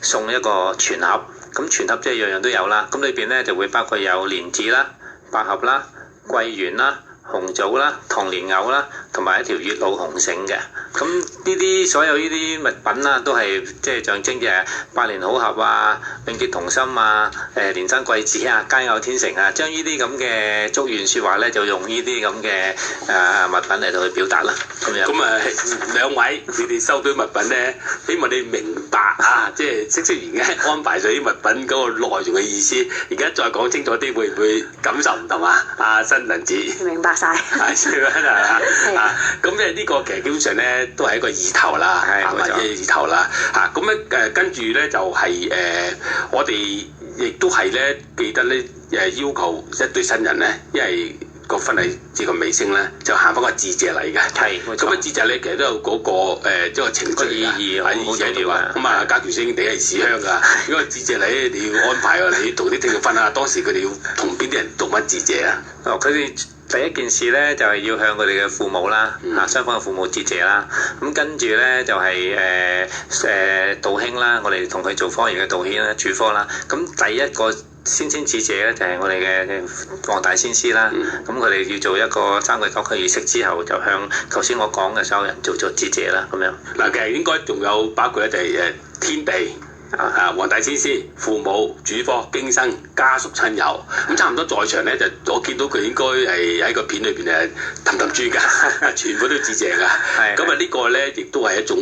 送一個全盒。咁全盒即係樣樣都有啦。咁裏邊咧就會包括有蓮子啦、百合啦、桂圓啦、紅棗啦、糖蓮藕啦，同埋一條月老紅繩嘅。咁呢啲所有呢啲物品啦，都係即係象徵嘅百年好合啊、永結同心啊、連生貴子啊、佳偶天成啊，將呢啲咁嘅祝願説話咧，就用呢啲咁嘅物品嚟到去表達啦。咁樣。咁啊，兩位你哋收到物品咧，希望你明白啊，即係嗇色園嘅安排咗啲物品嗰個內容嘅意思。而家再講清楚啲，會唔會感受唔同啊？阿新娘子明白晒。係啊，咁咧呢個其實基本上咧都係一個意頭啦，係咪？意頭啦，嚇咁咧跟住咧就係我哋亦都係咧記得咧要求一對新人咧，因為個婚禮至個尾聲咧，就行翻個致謝禮嘅。係，咁啊致謝禮其實都有嗰個即係程序意義啊，意義喺度啊。咁啊，家柱星你係試香㗎，如果致謝禮你要安排喎，你同啲聽眾分下當時佢哋要同邊啲人讀乜致謝啊？佢哋第一件事咧就係要向佢哋嘅父母啦，雙方嘅父母致謝啦。咁跟住咧就係道兄啦，我哋同佢做科研嘅道兄啦、主科啦。咁第一個先致謝咧就係我哋嘅黃大仙師啦。咁佢哋要做一個三跪九叩儀式之後，就向頭先我講嘅所有人做咗致謝啦。咁樣嗱，其實應該仲有包括咧就係天地。黃大仙師、父母、主科、經生、家屬、親友，咁差唔多在場咧，就我見到佢應該係喺個片裏邊係氹氹轉㗎，全部都致謝㗎。咁啊呢個咧亦都係一種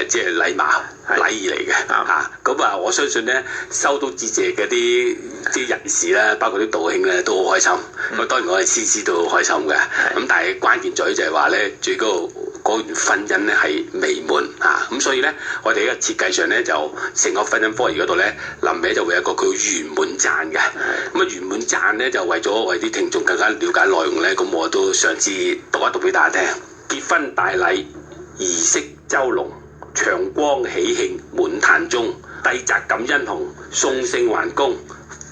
即係禮貌禮儀嚟嘅嚇。咁啊我相信咧收到致謝嘅啲人士咧，包括啲道兄咧都好開心。咁當然我哋師師都好開心嘅。咁但係關鍵在於就係話咧，最高嗰段婚姻咧係美滿嚇，咁所以咧我哋喺個設計上咧就成個婚姻科儀嗰度咧臨尾就會有一個叫圓滿讚嘅。咁啊圓滿讚咧就為咗為啲聽眾更加了解內容咧，咁我都嘗試讀一讀俾大家聽。結婚大禮儀式周隆，祥光喜慶滿壇中，帝澤感恩紅，送聖還公，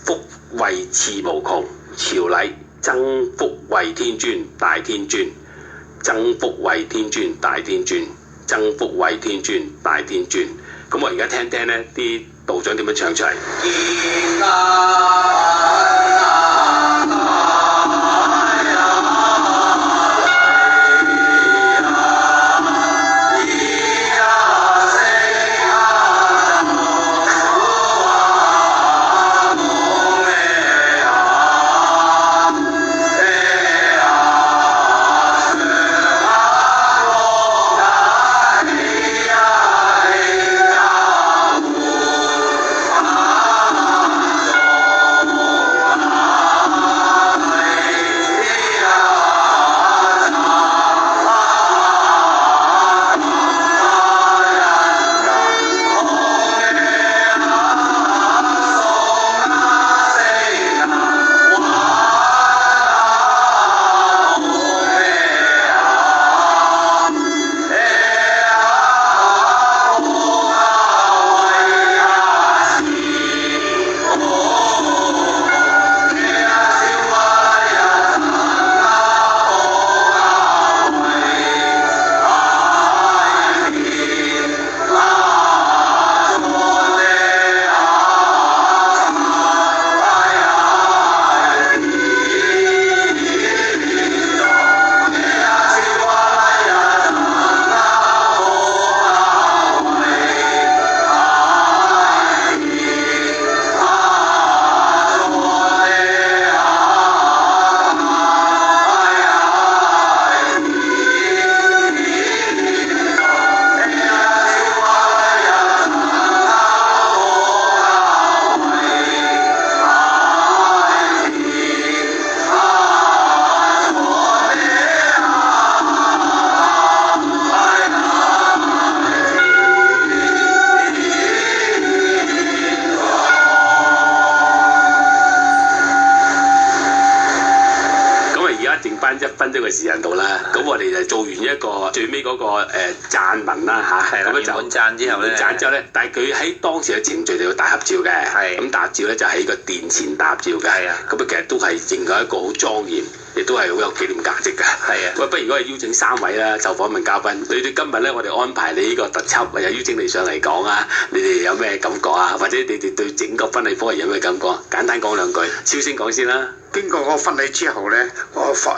福惠賜無窮。朝禮增福為天尊大天尊。增福為天尊大天尊，增福為天尊大天尊。咁我而家聽聽咧啲道長點樣唱出嚟。剩翻1分鐘嘅時間到啦。咁我哋就做完一個最尾嗰個讚文啦嚇。咁就滿讚之後咧，但係佢喺當時嘅程序就要大合照嘅。咁大合照咧就喺個殿前大合照嘅。咁其實都係形成一個好莊嚴，亦都係好有紀念價值㗎。喂，不如我哋邀請3位啦，受訪問嘉賓。你哋今日咧，我哋安排你呢個特輯，又邀請你上嚟講啊，你哋有咩感覺啊？或者你哋對整個婚禮科有咩感覺？簡單講兩句，超先講先啦。經過個婚禮之後呢，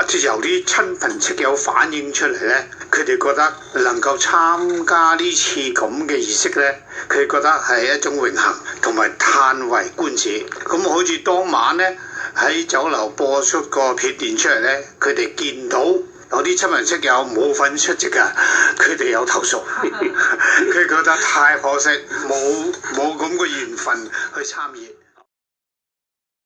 即係由啲親朋戚友反映出嚟呢，佢哋覺得能夠參加呢次咁嘅儀式呢，佢覺得係一種榮幸，同埋嘆為觀止。咁好似當晚呢，喺酒樓播出個片段出嚟呢，佢哋見到有啲親朋戚友冇份出席㗎，佢哋有投訴，佢覺得太可惜，冇咁嘅緣分去參與。